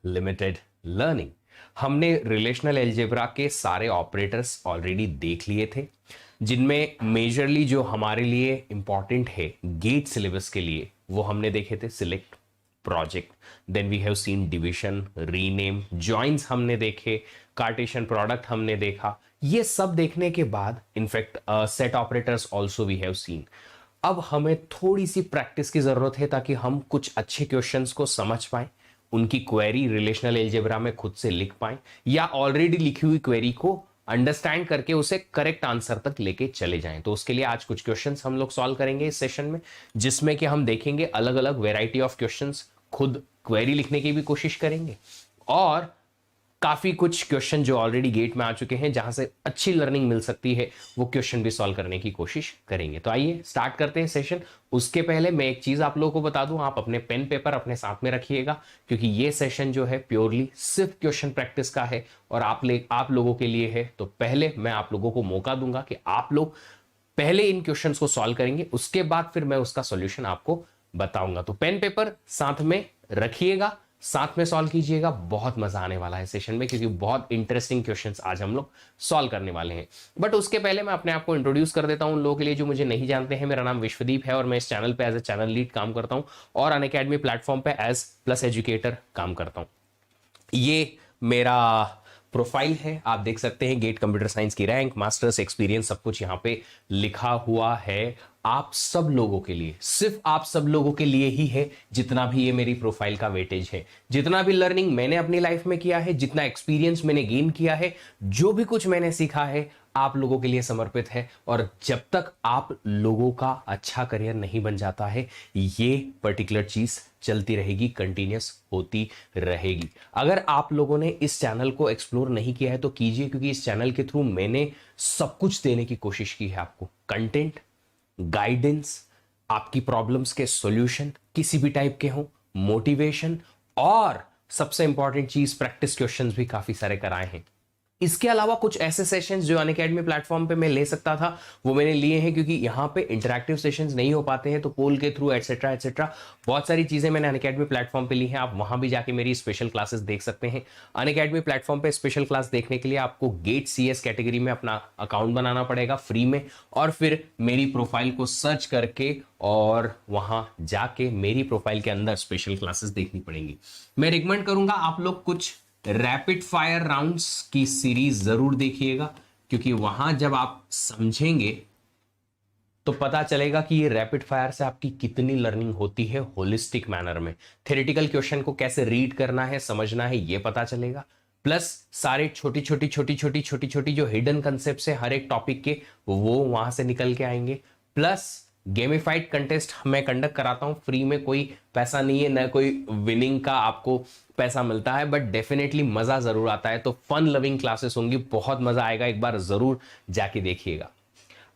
Limited learning. हमने relational algebra के सारे ऑपरेटर्स ऑलरेडी देख लिए थे, जिनमें मेजरली जो हमारे लिए इंपॉर्टेंट है गेट सिलेबस के लिए वो हमने देखे थे select, project, then we have seen division, rename, joins हमने देखे, कार्टेशियन प्रोडक्ट हमने देखा। ये सब देखने के बाद in fact set operators also we have seen. अब हमें थोड़ी सी प्रैक्टिस की जरूरत है ताकि हम कुछ अच्छे क्वेश्चंस को समझ पाएं, उनकी क्वेरी रिलेशनल अलजेब्रा में खुद से लिख पाएं, या ऑलरेडी लिखी हुई क्वेरी को अंडरस्टैंड करके उसे करेक्ट आंसर तक लेके चले जाएं। तो उसके लिए आज कुछ क्वेश्चंस हम लोग सॉल्व करेंगे इस सेशन में, जिसमें कि हम देखेंगे अलग अलग वेराइटी ऑफ क्वेश्चंस, खुद क्वेरी लिखने की भी कोशिश करेंगे, और काफी कुछ क्वेश्चन जो ऑलरेडी गेट में आ चुके हैं जहां से अच्छी लर्निंग मिल सकती है वो क्वेश्चन भी सॉल्व करने की कोशिश करेंगे। तो आइए स्टार्ट करते हैं सेशन। उसके पहले मैं एक चीज आप लोगों को बता दूं, आप अपने पेन पेपर अपने साथ में रखिएगा, क्योंकि ये सेशन जो है प्योरली सिर्फ क्वेश्चन प्रैक्टिस का है और आप लोगों के लिए है। तो पहले मैं आप लोगों को मौका दूंगा कि आप लोग पहले इन क्वेश्चंस को सॉल्व करेंगे, उसके बाद फिर मैं उसका सॉल्यूशन आपको बताऊंगा। तो पेन पेपर साथ में रखिएगा, साथ में सॉल्व कीजिएगा, बहुत मजा आने वाला है सेशन में, क्योंकि बहुत इंटरेस्टिंग क्वेश्चंस आज हम लोग सॉल्व करने वाले हैं। बट उसके पहले मैं अपने आप को इंट्रोड्यूस कर देता हूं उन लोगों के लिए जो मुझे नहीं जानते हैं। मेरा नाम विश्वदीप है और मैं इस चैनल पे एज ए चैनल लीड काम करता हूं और अनअकैडमी प्लेटफॉर्म पे एज प्लस एजुकेटर काम करता हूं। ये मेरा प्रोफाइल है, आप देख सकते हैं गेट कंप्यूटर साइंस की रैंक, मास्टर्स, एक्सपीरियंस, सब कुछ यहां पे लिखा हुआ है। आप सब लोगों के लिए, सिर्फ आप सब लोगों के लिए ही है, जितना भी ये मेरी प्रोफाइल का वेटेज है, जितना भी लर्निंग मैंने अपनी लाइफ में किया है, जितना एक्सपीरियंस मैंने गेन किया है, जो भी कुछ मैंने सीखा है, आप लोगों के लिए समर्पित है। और जब तक आप लोगों का अच्छा करियर नहीं बन जाता है, ये पर्टिकुलर चीज चलती रहेगी, कंटिन्यूस होती रहेगी। अगर आप लोगों ने इस चैनल को एक्सप्लोर नहीं किया है तो कीजिए, क्योंकि इस चैनल के थ्रू मैंने सब कुछ देने की कोशिश की है आपको। कंटेंट, गाइडेंस, आपकी प्रॉब्लम्स के सॉल्यूशन किसी भी टाइप के हो, मोटिवेशन, और सबसे इंपॉर्टेंट चीज प्रैक्टिस क्वेश्चंस भी काफी सारे कराए हैं। इसके अलावा कुछ ऐसे सेशंस जो अनअकैडमी प्लेटफॉर्म पे मैं ले सकता था वो मैंने लिए हैं, क्योंकि यहाँ पे इंटरैक्टिव सेशंस नहीं हो पाते हैं, तो पोल के थ्रू एटसेट्रा एटसेट्रा बहुत सारी चीजें मैंने अनअकैडमी प्लेटफॉर्म पे ली हैं। आप वहां भी जाके मेरी स्पेशल क्लासेस देख सकते हैं। अनअकैडमी प्लेटफॉर्म पे स्पेशल क्लास देखने के लिए आपको गेट CS कैटेगरी में अपना अकाउंट बनाना पड़ेगा फ्री में, और फिर मेरी प्रोफाइल को सर्च करके और वहां जाके मेरी प्रोफाइल के अंदर स्पेशल क्लासेस देखनी पड़ेंगी। मैं रिकमेंड करूंगा आप लोग कुछ रैपिड फायर राउंड्स की सीरीज जरूर देखिएगा, क्योंकि वहां जब आप समझेंगे तो पता चलेगा कि ये रैपिड फायर से आपकी कितनी लर्निंग होती है होलिस्टिक मैनर में। थ्योरेटिकल क्वेश्चन को कैसे रीड करना है, समझना है, ये पता चलेगा। प्लस सारे छोटी छोटी जो हिडन कंसेप्ट है हर एक टॉपिक के, वो वहां से निकल के आएंगे। प्लस गेमिफाइड कंटेस्ट मैं कंडक्ट कराता हूं फ्री में, कोई पैसा नहीं है, ना कोई विनिंग का आपको पैसा मिलता है, बट डेफिनेटली मजा जरूर आता है। तो फन लविंग क्लासेस होंगी, बहुत मजा आएगा, एक बार जरूर जाके देखिएगा।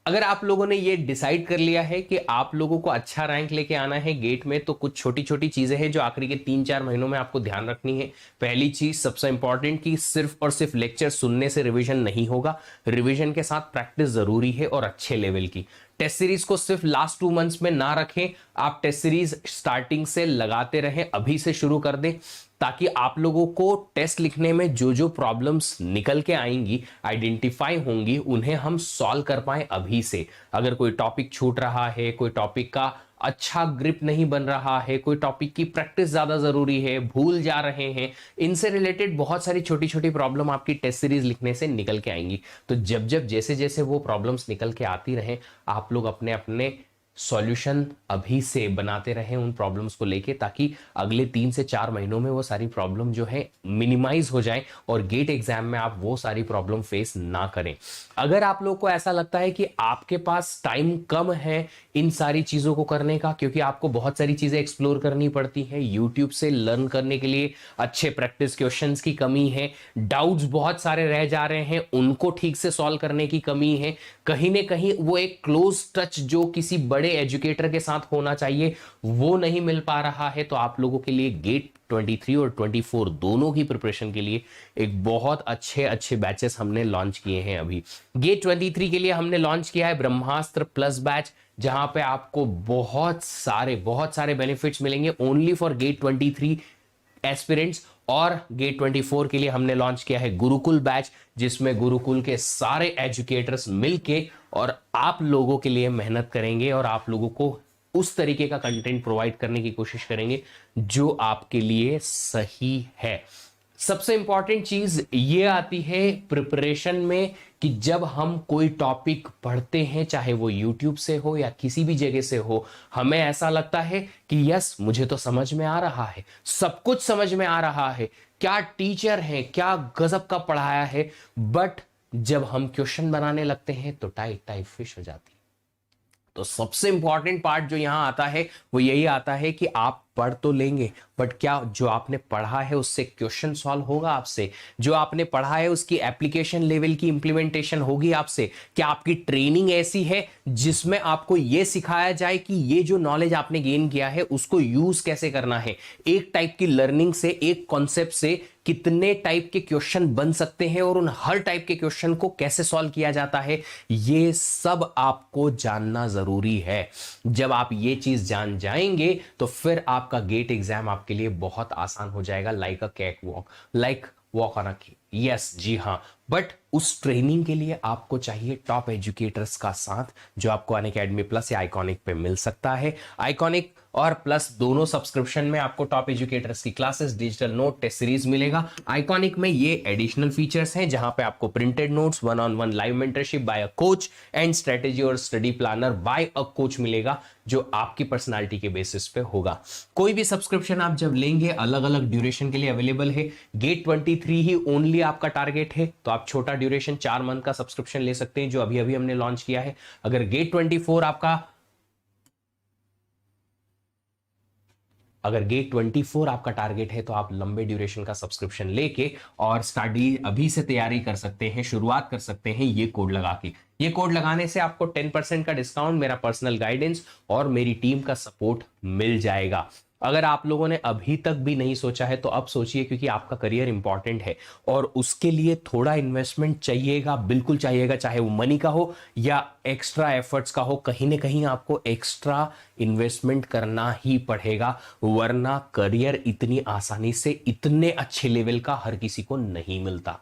अगर आप लोगों ने ये डिसाइड कर लिया है कि आप लोगों को अच्छा रैंक लेके आना है गेट में, तो कुछ छोटी छोटी चीजें हैं जो आखिरी के 3-4 महीनों में आपको ध्यान रखनी है। पहली चीज सबसे इंपॉर्टेंट कि सिर्फ और सिर्फ लेक्चर सुनने से रिवीजन नहीं होगा, रिवीजन के साथ प्रैक्टिस जरूरी है, और अच्छे लेवल की। टेस्ट सीरीज को सिर्फ लास्ट 2 मंथ्स में ना रखें, आप टेस्ट सीरीज स्टार्टिंग से लगाते रहें, अभी से शुरू कर दें, ताकि आप लोगों को टेस्ट लिखने में जो जो प्रॉब्लम्स निकल के आएंगी, आइडेंटिफाई होंगी, उन्हें हम सॉल्व कर पाए अभी से। अगर कोई टॉपिक छूट रहा है, कोई टॉपिक का अच्छा ग्रिप नहीं बन रहा है, कोई टॉपिक की प्रैक्टिस ज्यादा जरूरी है, भूल जा रहे हैं, इनसे रिलेटेड बहुत सारी छोटी छोटी प्रॉब्लम आपकी टेस्ट सीरीज लिखने से निकल के आएंगी। तो जब जब जैसे जैसे वो प्रॉब्लम्स निकल के आती रहें, आप लोग अपने अपने सॉल्यूशन अभी से बनाते रहें उन प्रॉब्लम्स को लेके, ताकि अगले 3 से 4 महीनों में वो सारी प्रॉब्लम जो है मिनिमाइज हो जाए और गेट एग्जाम में आप वो सारी प्रॉब्लम फेस ना करें। अगर आप लोग को ऐसा लगता है कि आपके पास टाइम कम है इन सारी चीजों को करने का, क्योंकि आपको बहुत सारी चीजें एक्सप्लोर करनी पड़ती है, यूट्यूब से लर्न करने के लिए अच्छे प्रैक्टिस क्वेश्चंस की कमी है, डाउट्स बहुत सारे रह जा रहे हैं, उनको ठीक से सॉल्व करने की कमी है, कहीं ना कहीं वो एक क्लोज टच जो किसी बड़े एजुकेटर के साथ होना चाहिए वो नहीं मिल पा रहा है, तो आप लोगों के लिए गेट 23 और 24 दोनों की प्रिपरेशन के लिए एक बहुत अच्छे अच्छे बैचेस हमने लॉन्च किए हैं। अभी गेट 23 के लिए हमने लॉन्च किया है ब्रह्मास्त्र प्लस बैच, जहां पे आपको बहुत सारे बेनिफिट्स मिलेंगे ओनली फॉर गेट 23 एस्पिरेंट्स, और गेट 24 के लिए हमने लॉन्च किया है गुरुकुल बैच, जिसमें गुरुकुल के सारे एजुकेटर्स मिलके और आप लोगों के लिए मेहनत करेंगे और आप लोगों को उस तरीके का कंटेंट प्रोवाइड करने की कोशिश करेंगे जो आपके लिए सही है। सबसे इंपॉर्टेंट चीज ये आती है प्रिपरेशन में कि जब हम कोई टॉपिक पढ़ते हैं, चाहे वो YouTube से हो या किसी भी जगह से हो, हमें ऐसा लगता है कि यस मुझे तो समझ में आ रहा है, सब कुछ समझ में आ रहा है, क्या टीचर है, क्या गजब का पढ़ाया है। बट जब हम क्वेश्चन बनाने लगते हैं तो टाइप टाइप फिश हो जाती है। तो सबसे इंपॉर्टेंट पार्ट जो यहां आता है वो यही आता है कि आप पढ़ तो लेंगे, बट क्या जो आपने पढ़ा है उससे क्वेश्चन सॉल्व होगा आपसे? जो आपने पढ़ा है उसकी एप्लीकेशन लेवल की इंप्लीमेंटेशन होगी आपसे? क्या आपकी ट्रेनिंग ऐसी है जिसमें आपको यह सिखाया जाए कि ये जो नॉलेज आपने गेन किया है उसको यूज कैसे करना है? एक टाइप की लर्निंग से, एक कॉन्सेप्ट से कितने टाइप के क्वेश्चन बन सकते हैं और उन हर टाइप के क्वेश्चन को कैसे सॉल्व किया जाता है, ये सब आपको जानना जरूरी है। जब आप ये चीज जान जाएंगे तो फिर आपका गेट एग्जाम आपके लिए बहुत आसान हो जाएगा, like a cat walk, like walk on a cake. Yes जी हाँ, बट उस ट्रेनिंग के लिए आपको चाहिए टॉप एजुकेटर्स का साथ, जो आपको अनअकैडमी प्लस या आइकॉनिक पे मिल सकता है। आइकॉनिक और प्लस दोनों सब्सक्रिप्शन में आपको टॉप एजुकेटर्स की classes, digital note, test series मिलेगा। आइकॉनिक में ये एडिशनल फीचर्स हैं जहां पे आपको printed notes, one on one live mentorship by a coach and strategy और study planner by a coach मिलेगा, जो आपकी पर्सनालिटी के बेसिस पे होगा। कोई भी सब्सक्रिप्शन आप जब लेंगे अलग अलग ड्यूरेशन के लिए अवेलेबल है। गेट 23 ही ओनली आपका टारगेट है तो आप छोटा ड्यूरेशन 4 मंथ का सब्सक्रिप्शन ले सकते हैं, जो अभी अभी हमने लॉन्च किया है। अगर गेट 24 आपका टारगेट है तो आप लंबे ड्यूरेशन का सब्सक्रिप्शन लेके और स्टडी अभी से तैयारी कर सकते हैं, शुरुआत कर सकते हैं ये कोड लगा के। ये कोड लगाने से आपको 10% का डिस्काउंट, मेरा पर्सनल गाइडेंस और मेरी टीम का सपोर्ट मिल जाएगा। अगर आप लोगों ने अभी तक भी नहीं सोचा है तो अब सोचिए, क्योंकि आपका करियर इंपॉर्टेंट है और उसके लिए थोड़ा इन्वेस्टमेंट चाहिएगा, बिल्कुल चाहिएगा, चाहे वो मनी का हो या एक्स्ट्रा एफर्ट्स का हो। कहीं ना कहीं आपको एक्स्ट्रा इन्वेस्टमेंट करना ही पड़ेगा, वरना करियर इतनी आसानी से इतने अच्छे लेवल का हर किसी को नहीं मिलता।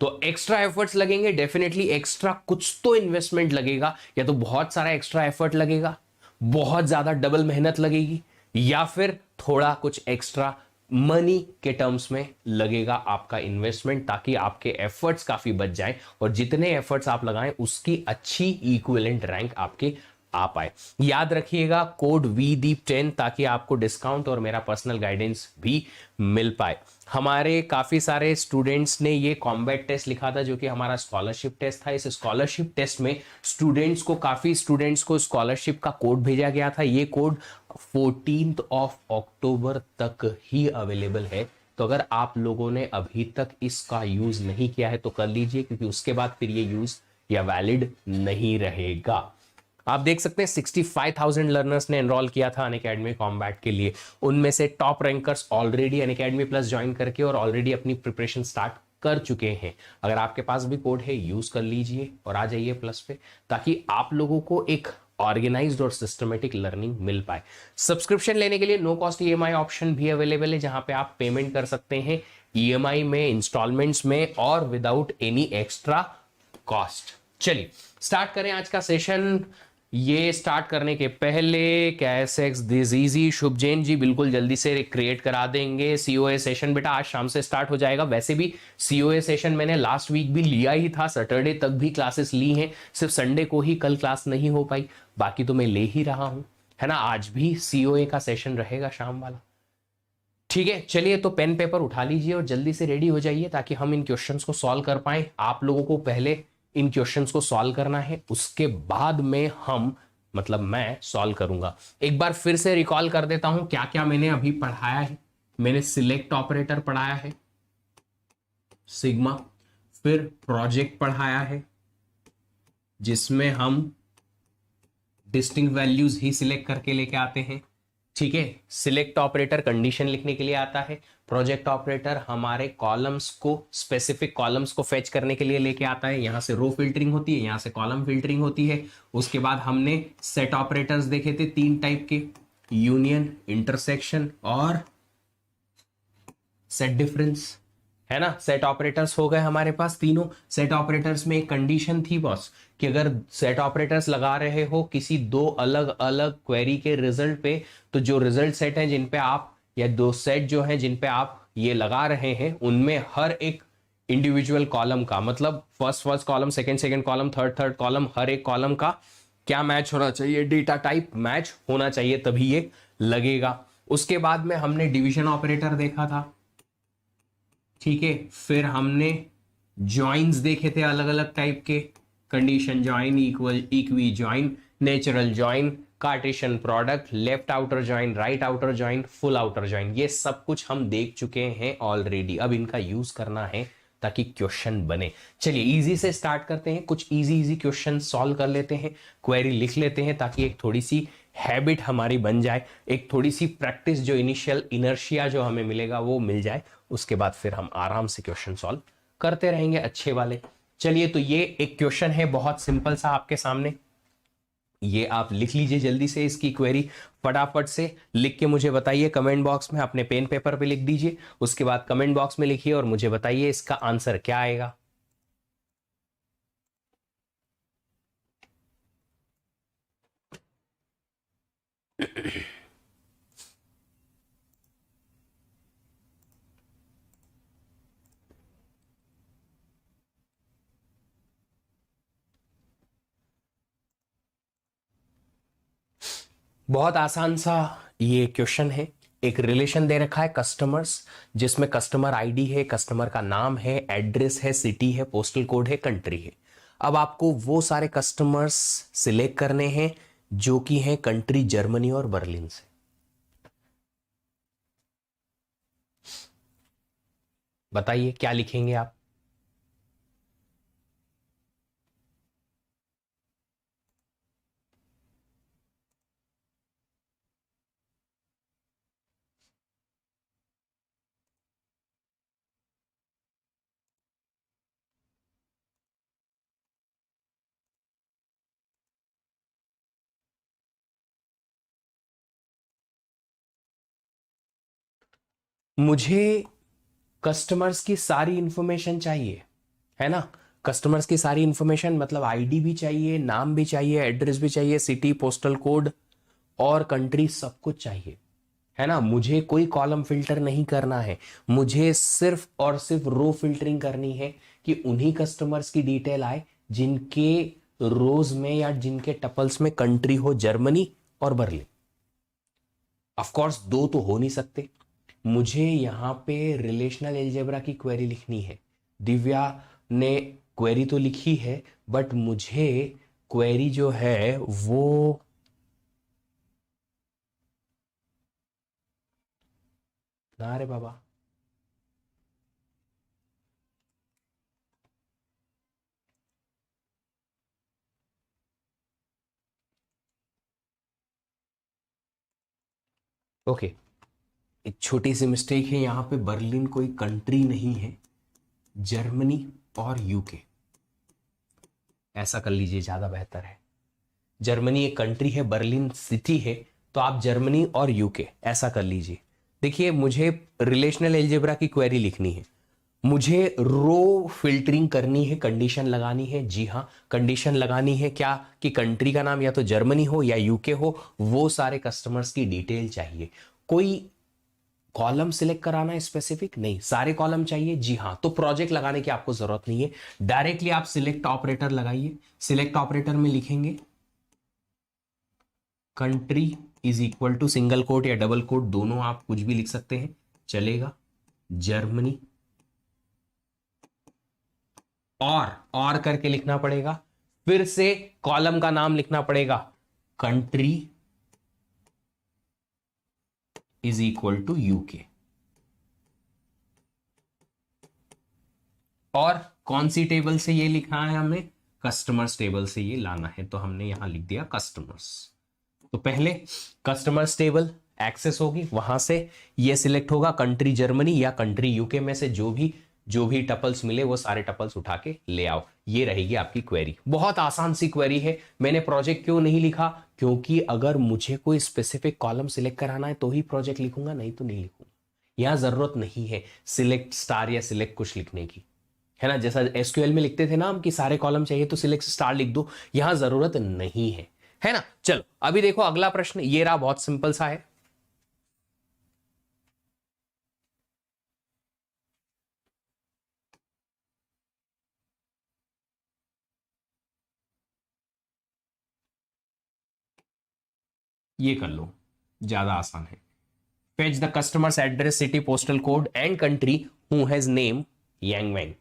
तो एक्स्ट्रा एफर्ट्स लगेंगे, डेफिनेटली एक्स्ट्रा कुछ तो इन्वेस्टमेंट लगेगा, या तो बहुत सारा एक्स्ट्रा एफर्ट लगेगा, बहुत ज्यादा डबल मेहनत लगेगी, या फिर थोड़ा कुछ एक्स्ट्रा मनी के टर्म्स में लगेगा आपका इन्वेस्टमेंट, ताकि आपके एफर्ट्स काफी बच जाएं और जितने एफर्ट्स आप लगाएं उसकी अच्छी इक्विवेलेंट रैंक आपके आ पाए। याद रखिएगा कोड VDEEP10 ताकि आपको डिस्काउंट और मेरा पर्सनल गाइडेंस भी मिल पाए। हमारे काफी सारे स्टूडेंट्स ने ये कॉम्बैट टेस्ट लिखा था, जो कि हमारा स्कॉलरशिप टेस्ट था। इस स्कॉलरशिप टेस्ट में काफी स्टूडेंट्स को स्कॉलरशिप का कोड भेजा गया था। ये कोड 14 अक्टूबर तक ही अवेलेबल है, तो अगर आप लोगों ने अभी तक इसका यूज नहीं किया है तो कर लीजिए, क्योंकि उसके बाद फिर ये यूज या वैलिड नहीं रहेगा। आप देख सकते हैं 65,000 लर्नर्स ने एनरोल किया था अनअकैडमी कॉम्बैट के लिए। उनमें से top rankers already Unacademy plus join करके और ऑलरेडी अपनी प्रिपरेशन स्टार्ट कर चुके हैं। अगर आपके पास भी कोड है यूज कर लीजिए और आ जाइए प्लस पे, ताकि आप लोगों को एक ऑर्गेनाइज्ड और सिस्टमेटिक लर्निंग मिल पाए। सब्सक्रिप्शन लेने के लिए नो कॉस्ट EMI ऑप्शन भी अवेलेबल है, जहां पे आप पेमेंट कर सकते हैं EMI में, इंस्टॉलमेंट्स में और विदाउट एनी एक्स्ट्रा कॉस्ट। चलिए स्टार्ट करें आज का सेशन। ये स्टार्ट करने के पहले कैसेक्स दिस इजी शुभ जैन जी बिल्कुल जल्दी से क्रिएट करा देंगे। COA सेशन बेटा आज शाम से स्टार्ट हो जाएगा। वैसे भी COA सेशन मैंने लास्ट वीक भी लिया ही था, सैटरडे तक भी क्लासेस ली हैं, सिर्फ संडे को ही कल क्लास नहीं हो पाई, बाकी तो मैं ले ही रहा हूं, है ना। आज भी COA का सेशन रहेगा शाम वाला। ठीक है, चलिए तो पेन पेपर उठा लीजिए और जल्दी से रेडी हो जाइए, ताकि हम इन क्वेश्चंस को सॉल्व कर पाए। आप लोगों को पहले इन क्वेश्चंस को सॉल्व करना है, उसके बाद में मैं सॉल्व करूंगा। एक बार फिर से रिकॉल कर देता हूं क्या क्या मैंने अभी पढ़ाया है। मैंने सिलेक्ट ऑपरेटर पढ़ाया है, सिग्मा, फिर प्रोजेक्ट पढ़ाया है जिसमें हम डिस्टिंक्ट वैल्यूज ही सिलेक्ट करके लेके आते हैं। ठीक है, सिलेक्ट ऑपरेटर कंडीशन लिखने के लिए आता है, प्रोजेक्ट ऑपरेटर हमारे कॉलम्स को, स्पेसिफिक कॉलम्स को फेच करने के लिए लेके आता है। यहां से रो फिल्टरिंग होती है, यहां से कॉलम फिल्टरिंग होती है। उसके बाद हमने सेट ऑपरेटर्स देखे थे 3 टाइप के, यूनियन, इंटरसेक्शन और सेट डिफरेंस, है ना। सेट ऑपरेटर्स हो गए हमारे पास तीनों। सेट ऑपरेटर्स में एक कंडीशन थी बॉस कि अगर सेट ऑपरेटर्स लगा रहे हो किसी दो अलग अलग क्वेरी के रिजल्ट पे, तो जो रिजल्ट सेट है जिन पे आप, या दो सेट जो है जिन पे आप ये लगा रहे हैं, उनमें हर एक इंडिविजुअल कॉलम का, मतलब first first column, second second column, third third column, हर एक कॉलम का क्या मैच होना चाहिए, डेटा टाइप मैच होना चाहिए, तभी ये लगेगा। उसके बाद में हमने डिवीजन ऑपरेटर देखा था, ठीक है। फिर हमने ज्वाइंस देखे थे अलग अलग टाइप के, condition join, equal, equi join, natural join, Cartesian product, left outer join, right outer join, full outer join. ये सब कुछ हम देख चुके हैं ऑलरेडी। अब इनका यूज करना है ताकि क्वेश्चन बने। चलिए इजी से स्टार्ट करते हैं, कुछ इजी इजी क्वेश्चन सॉल्व कर लेते हैं, क्वेरी लिख लेते हैं, ताकि एक थोड़ी सी हैबिट हमारी बन जाए, एक थोड़ी सी प्रैक्टिस, जो इनिशियल इनर्शिया जो हमें मिलेगा वो मिल जाए। उसके बाद फिर हम आराम से क्वेश्चन सॉल्व करते रहेंगे अच्छे वाले। चलिए, तो ये एक क्वेश्चन है बहुत सिंपल सा आपके सामने, ये आप लिख लीजिए जल्दी से। इसकी क्वेरी फटाफट से लिख के मुझे बताइए कमेंट बॉक्स में, अपने पेन पेपर पे लिख दीजिए। उसके बाद कमेंट बॉक्स में लिखिए और मुझे बताइए इसका आंसर क्या आएगा। बहुत आसान सा ये क्वेश्चन है। एक रिलेशन दे रखा है कस्टमर्स, जिसमें कस्टमर आईडी है, कस्टमर का नाम है, एड्रेस है, सिटी है, पोस्टल कोड है, कंट्री है। अब आपको वो सारे कस्टमर्स सिलेक्ट करने हैं जो कि हैं कंट्री जर्मनी और बर्लिन से। बताइए क्या लिखेंगे आप। मुझे कस्टमर्स की सारी इंफॉर्मेशन चाहिए, है ना। कस्टमर्स की सारी इंफॉर्मेशन मतलब आईडी भी चाहिए, नाम भी चाहिए, एड्रेस भी चाहिए, सिटी, पोस्टल कोड और कंट्री, सब कुछ चाहिए, है ना। मुझे कोई कॉलम फिल्टर नहीं करना है, मुझे सिर्फ और सिर्फ रो फिल्टरिंग करनी है कि उन्हीं कस्टमर्स की डिटेल आए जिनके रोज में या जिनके टपल्स में कंट्री हो जर्मनी और बर्लिन। ऑफ कोर्स दो तो हो नहीं सकते। मुझे यहां पे रिलेशनल एल्जेब्रा की क्वेरी लिखनी है। दिव्या ने क्वेरी तो लिखी है, बट मुझे क्वेरी जो है वो ना रे बाबा, ओके। एक छोटी सी मिस्टेक है यहां पे, बर्लिन कोई कंट्री नहीं है, जर्मनी और यूके, ऐसा कर लीजिए ज्यादा बेहतर है। जर्मनी एक कंट्री है, बर्लिन सिटी है, तो आप जर्मनी और यूके ऐसा कर लीजिए। देखिए, मुझे रिलेशनल एल्जेब्रा की क्वेरी लिखनी है, मुझे रो फिल्टरिंग करनी है, कंडीशन लगानी है। जी हाँ, कंडीशन लगानी है क्या, कि कंट्री का नाम या तो जर्मनी हो या यूके हो, वो सारे कस्टमर्स की डिटेल चाहिए। कोई कॉलम सिलेक्ट कराना है स्पेसिफिक नहीं, सारे कॉलम चाहिए। जी हाँ, तो प्रोजेक्ट लगाने की आपको जरूरत नहीं है, डायरेक्टली आप सिलेक्ट ऑपरेटर लगाइए। सिलेक्ट ऑपरेटर में लिखेंगे country is equal to, single quote या डबल कोट दोनों आप कुछ भी लिख सकते हैं, चलेगा, जर्मनी, और करके लिखना पड़ेगा। फिर से कॉलम का नाम लिखना पड़ेगा, country is equal to UK. और कौन सी टेबल से ये लिखना है हमें, कस्टमर्स टेबल से ये लाना है, तो हमने यहां लिख दिया कस्टमर्स। तो पहले कस्टमर्स टेबल एक्सेस होगी, वहां से ये सिलेक्ट होगा कंट्री जर्मनी या कंट्री यूके में से जो भी टपल्स मिले वो सारे टपल्स उठा के ले आओ। ये रहेगी आपकी क्वेरी। बहुत आसान सी क्वेरी है। मैंने प्रोजेक्ट क्यों नहीं लिखा, क्योंकि अगर मुझे कोई स्पेसिफिक कॉलम सिलेक्ट कराना है तो ही प्रोजेक्ट लिखूंगा, नहीं तो नहीं लिखूंगा। यहां जरूरत नहीं है सिलेक्ट स्टार या सिलेक्ट कुछ लिखने की, है ना। जैसा एसक्यूएल में लिखते थे ना हम कि सारे कॉलम चाहिए तो सिलेक्ट स्टार लिख दो, यहां जरूरत नहीं है ना। चलो अभी देखो अगला प्रश्न, ये रहा, बहुत सिंपल सा है। ये कर लो, ज्यादा आसान है। Fetch the customers address, city, postal code and country who has name Yang Weng.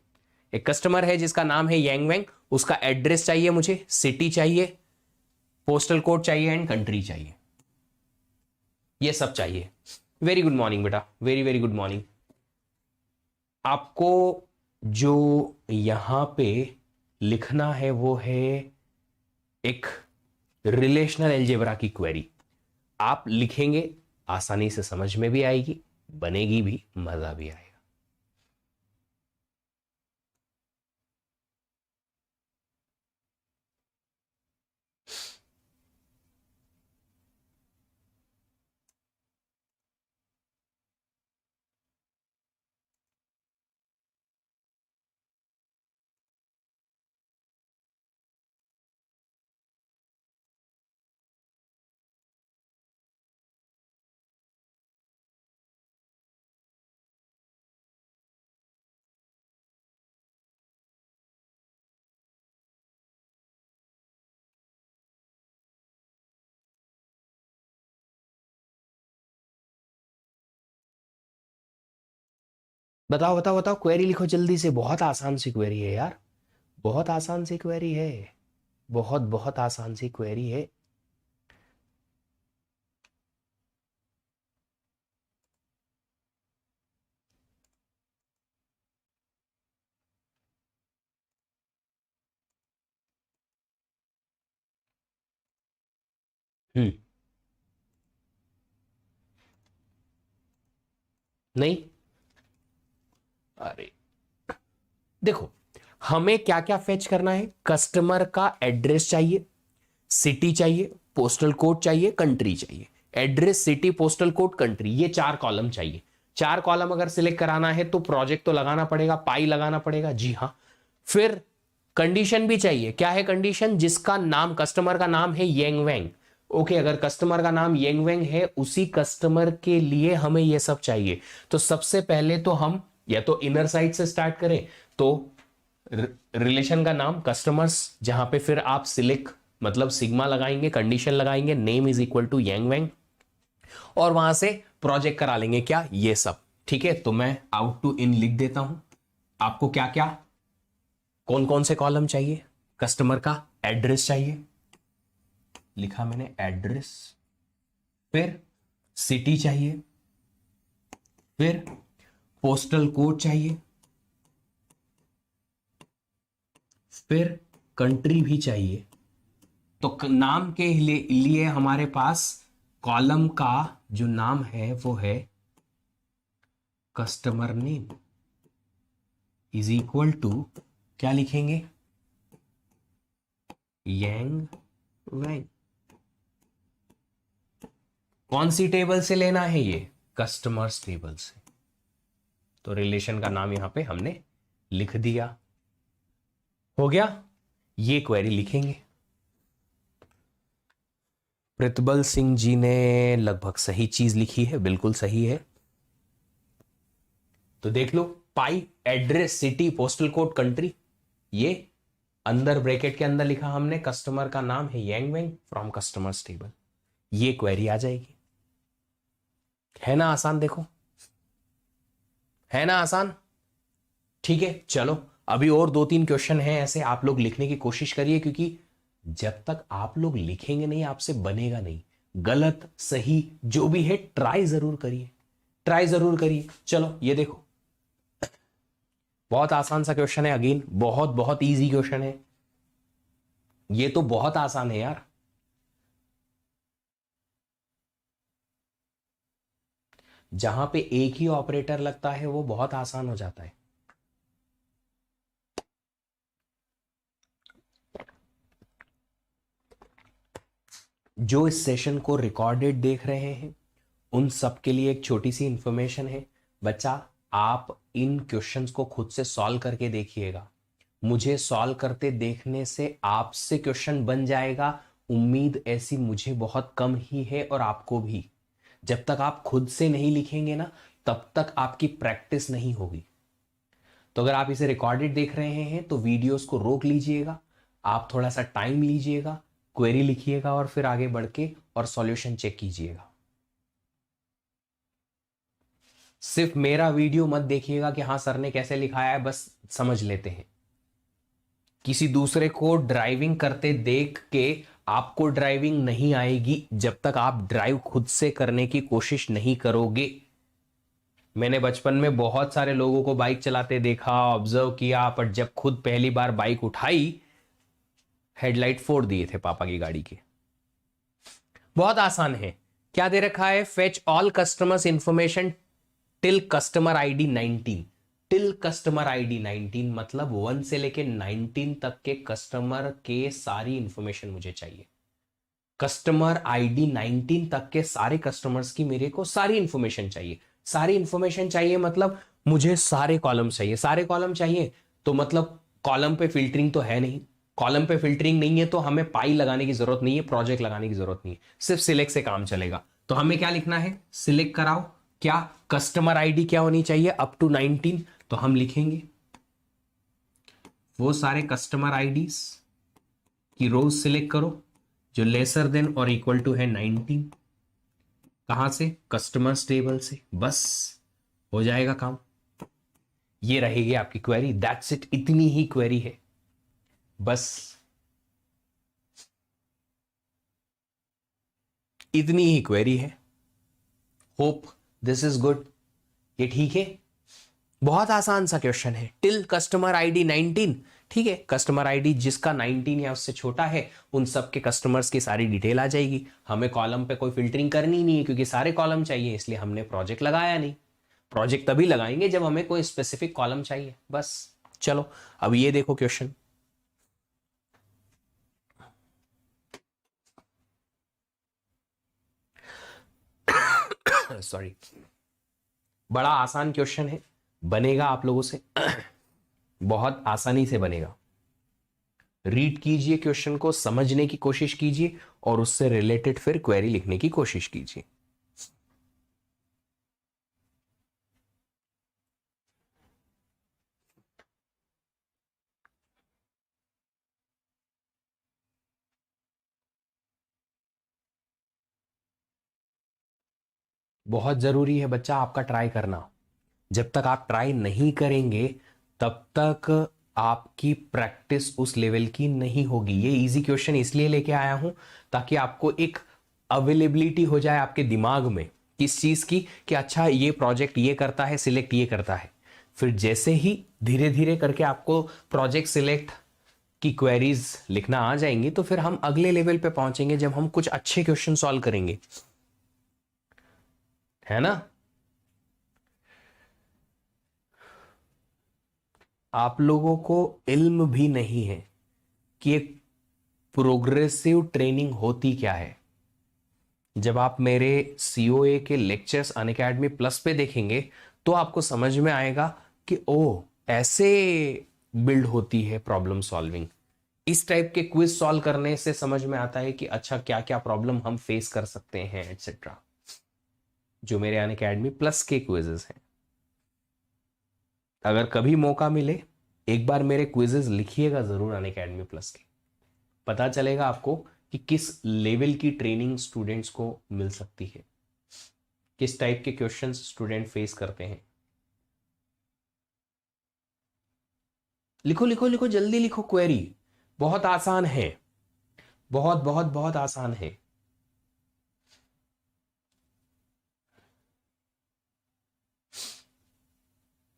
एक कस्टमर है जिसका नाम है यांग वेंग, उसका एड्रेस चाहिए मुझे, सिटी चाहिए, पोस्टल कोड चाहिए एंड कंट्री चाहिए, ये सब चाहिए। वेरी गुड मॉर्निंग बेटा, वेरी वेरी गुड मॉर्निंग। आपको जो यहां पे लिखना है वो है एक रिलेशनल एल्जेब्रा की क्वेरी। आप लिखेंगे, आसानी से समझ में भी आएगी, बनेगी भी, मजा भी आएगा। बताओ बताओ बताओ, क्वेरी लिखो जल्दी से, बहुत आसान सी क्वेरी है यार, बहुत आसान सी क्वेरी है, बहुत बहुत आसान सी क्वेरी है। हम्म। नहीं, अरे देखो, हमें क्या क्या फेच करना है, कस्टमर का एड्रेस चाहिए, सिटी चाहिए, पोस्टल कोड चाहिए, कंट्री चाहिए। Address, city, postal code, country, ये चार कॉलम चाहिए। चार कॉलम अगर सिलेक्ट कराना है तो प्रोजेक्ट तो लगाना पड़ेगा, पाई लगाना पड़ेगा, जी हाँ। फिर कंडीशन भी चाहिए, क्या है कंडीशन, जिसका नाम, कस्टमर का नाम है येंग वेंग। ओके, अगर कस्टमर का नाम येंग वेंग है, उसी कस्टमर के लिए हमें यह सब चाहिए। तो सबसे पहले तो हम या तो इनर साइड से स्टार्ट करें, तो रिलेशन का नाम कस्टमर्स, जहां पे फिर आप सिलेक्ट मतलब सिग्मा लगाएंगे, कंडीशन लगाएंगे, नेम इज इक्वल टू यांग वेंग, और वहां से प्रोजेक्ट करा लेंगे क्या, ये सब। ठीक है, तो मैं आउट टू इन लिख देता हूं। आपको क्या क्या, कौन कौन से कॉलम चाहिए, कस्टमर का एड्रेस चाहिए, लिखा मैंने एड्रेस, फिर सिटी चाहिए, फिर पोस्टल कोड चाहिए, फिर कंट्री भी चाहिए। तो नाम के लिए हमारे पास कॉलम का जो नाम है वो है customer name is equal to, क्या लिखेंगे, यांग वेंग। कौन सी टेबल से लेना है ये, कस्टमर्स टेबल से। तो रिलेशन का नाम यहां पे हमने लिख दिया, हो गया। ये क्वेरी लिखेंगे। प्रतिबल सिंह जी ने लगभग सही चीज लिखी है, बिल्कुल सही है। तो देख लो, pi, address, city, postal code, country, ये अंदर ब्रैकेट के अंदर लिखा हमने, कस्टमर का नाम है यांग वेंग फ्रॉम कस्टमर्स टेबल, ये क्वेरी आ जाएगी। है ना आसान, देखो है ना आसान। ठीक है, चलो अभी और दो तीन क्वेश्चन हैं ऐसे, आप लोग लिखने की कोशिश करिए, क्योंकि जब तक आप लोग लिखेंगे नहीं आपसे बनेगा नहीं। गलत सही जो भी है ट्राई जरूर करिए, ट्राई जरूर करिए। चलो ये देखो, बहुत आसान सा क्वेश्चन है, अगेन बहुत बहुत इजी क्वेश्चन है, ये तो बहुत आसान है यार। जहां पे एक ही ऑपरेटर लगता है वो बहुत आसान हो जाता है। जो इस सेशन को रिकॉर्डेड देख रहे हैं उन सब के लिए एक छोटी सी इंफॉर्मेशन है, बच्चा आप इन क्वेश्चंस को खुद से सॉल्व करके देखिएगा, मुझे सॉल्व करते देखने से आपसे क्वेश्चन बन जाएगा, उम्मीद ऐसी मुझे बहुत कम ही है और आपको भी। जब तक आप खुद से नहीं लिखेंगे ना, तब तक आपकी प्रैक्टिस नहीं होगी। तो अगर आप इसे रिकॉर्डेड देख रहे हैं तो वीडियोस को रोक लीजिएगा, आप थोड़ा सा टाइम लीजिएगा, क्वेरी लिखिएगा और फिर आगे बढ़ के और सॉल्यूशन चेक कीजिएगा। सिर्फ मेरा वीडियो मत देखिएगा कि हाँ सर ने कैसे लिखाया है बस समझ लेते हैं। किसी दूसरे को ड्राइविंग करते देख के आपको ड्राइविंग नहीं आएगी जब तक आप ड्राइव खुद से करने की कोशिश नहीं करोगे। मैंने बचपन में बहुत सारे लोगों को बाइक चलाते देखा, ऑब्जर्व किया, पर जब खुद पहली बार बाइक उठाई, हेडलाइट फोड़ दिए थे पापा की गाड़ी के। बहुत आसान है। क्या दे रखा है? Fetch all customers information till customer ID 19। Till customer ID 19 मतलब 1 से लेके 19 तक के कस्टमर के सारी इंफॉर्मेशन मुझे चाहिए। कस्टमर आईडी 19 तक के सारे कस्टमर्स की मेरे को सारी इंफॉर्मेशन चाहिए। सारी इंफॉर्मेशन चाहिए मतलब मुझे सारे कॉलम चाहिए। सारे कॉलम चाहिए तो मतलब कॉलम पे फिल्टरिंग तो है नहीं। कॉलम पे फिल्टरिंग नहीं है तो हमें पाई लगाने की जरूरत नहीं है, प्रोजेक्ट लगाने की जरूरत नहीं है, सिर्फ सिलेक्ट से काम चलेगा। तो हमें क्या लिखना है? सिलेक्ट कराओ। क्या कस्टमर आईडी क्या होनी चाहिए? Up to 19। तो हम लिखेंगे वो सारे कस्टमर आईडीज की रोज सिलेक्ट करो जो लेसर देन और इक्वल टू है 19। कहां से? कस्टमर्स टेबल से। बस हो जाएगा काम। ये रहेगी आपकी क्वेरी। दैट्स इट, इतनी ही क्वेरी है बस, इतनी ही क्वेरी है। Hope this is good. ये ठीक है, बहुत आसान सा क्वेश्चन है। टिल कस्टमर आईडी 19, ठीक है। कस्टमर आईडी जिसका 19 या उससे छोटा है उन सब के कस्टमर्स की सारी डिटेल आ जाएगी। हमें कॉलम पे कोई फिल्टरिंग करनी नहीं है क्योंकि सारे कॉलम चाहिए, इसलिए हमने प्रोजेक्ट लगाया नहीं। प्रोजेक्ट तभी लगाएंगे जब हमें कोई स्पेसिफिक कॉलम चाहिए बस। चलो अब ये देखो क्वेश्चन। सॉरी, बड़ा आसान क्वेश्चन है, बनेगा आप लोगों से बहुत आसानी से बनेगा। रीड कीजिए, क्वेश्चन को समझने की कोशिश कीजिए और उससे रिलेटेड फिर क्वेरी लिखने की कोशिश कीजिए। बहुत जरूरी है बच्चा आपका ट्राई करना। जब तक आप ट्राई नहीं करेंगे तब तक आपकी प्रैक्टिस उस लेवल की नहीं होगी। ये इजी क्वेश्चन इसलिए लेके आया हूं ताकि आपको एक अवेलेबिलिटी हो जाए आपके दिमाग में किस चीज की, कि अच्छा ये प्रोजेक्ट ये करता है, सिलेक्ट ये करता है। फिर जैसे ही धीरे धीरे करके आपको प्रोजेक्ट सिलेक्ट की क्वेरीज लिखना आ जाएंगी तो फिर हम अगले लेवल पे पहुंचेंगे जब हम कुछ अच्छे क्वेश्चन सॉल्व करेंगे, है ना। आप लोगों को इल्म भी नहीं है कि एक प्रोग्रेसिव ट्रेनिंग होती क्या है। जब आप मेरे सीओए के लेक्चर्स अनअकैडमी प्लस पे देखेंगे तो आपको समझ में आएगा कि ओ ऐसे बिल्ड होती है प्रॉब्लम सॉल्विंग। इस टाइप के क्विज सॉल्व करने से समझ में आता है कि अच्छा क्या क्या प्रॉब्लम हम फेस कर सकते हैं एटसेट्रा, जो मेरे अनअकैडमी प्लस के क्विजेस हैं। अगर कभी मौका मिले एक बार मेरे क्विजेस लिखिएगा जरूर अनअकैडमी प्लस के, पता चलेगा आपको कि किस लेवल की ट्रेनिंग स्टूडेंट्स को मिल सकती है, किस टाइप के क्वेश्चंस स्टूडेंट फेस करते हैं। लिखो लिखो लिखो, जल्दी लिखो क्वेरी। बहुत आसान है, बहुत बहुत बहुत आसान है।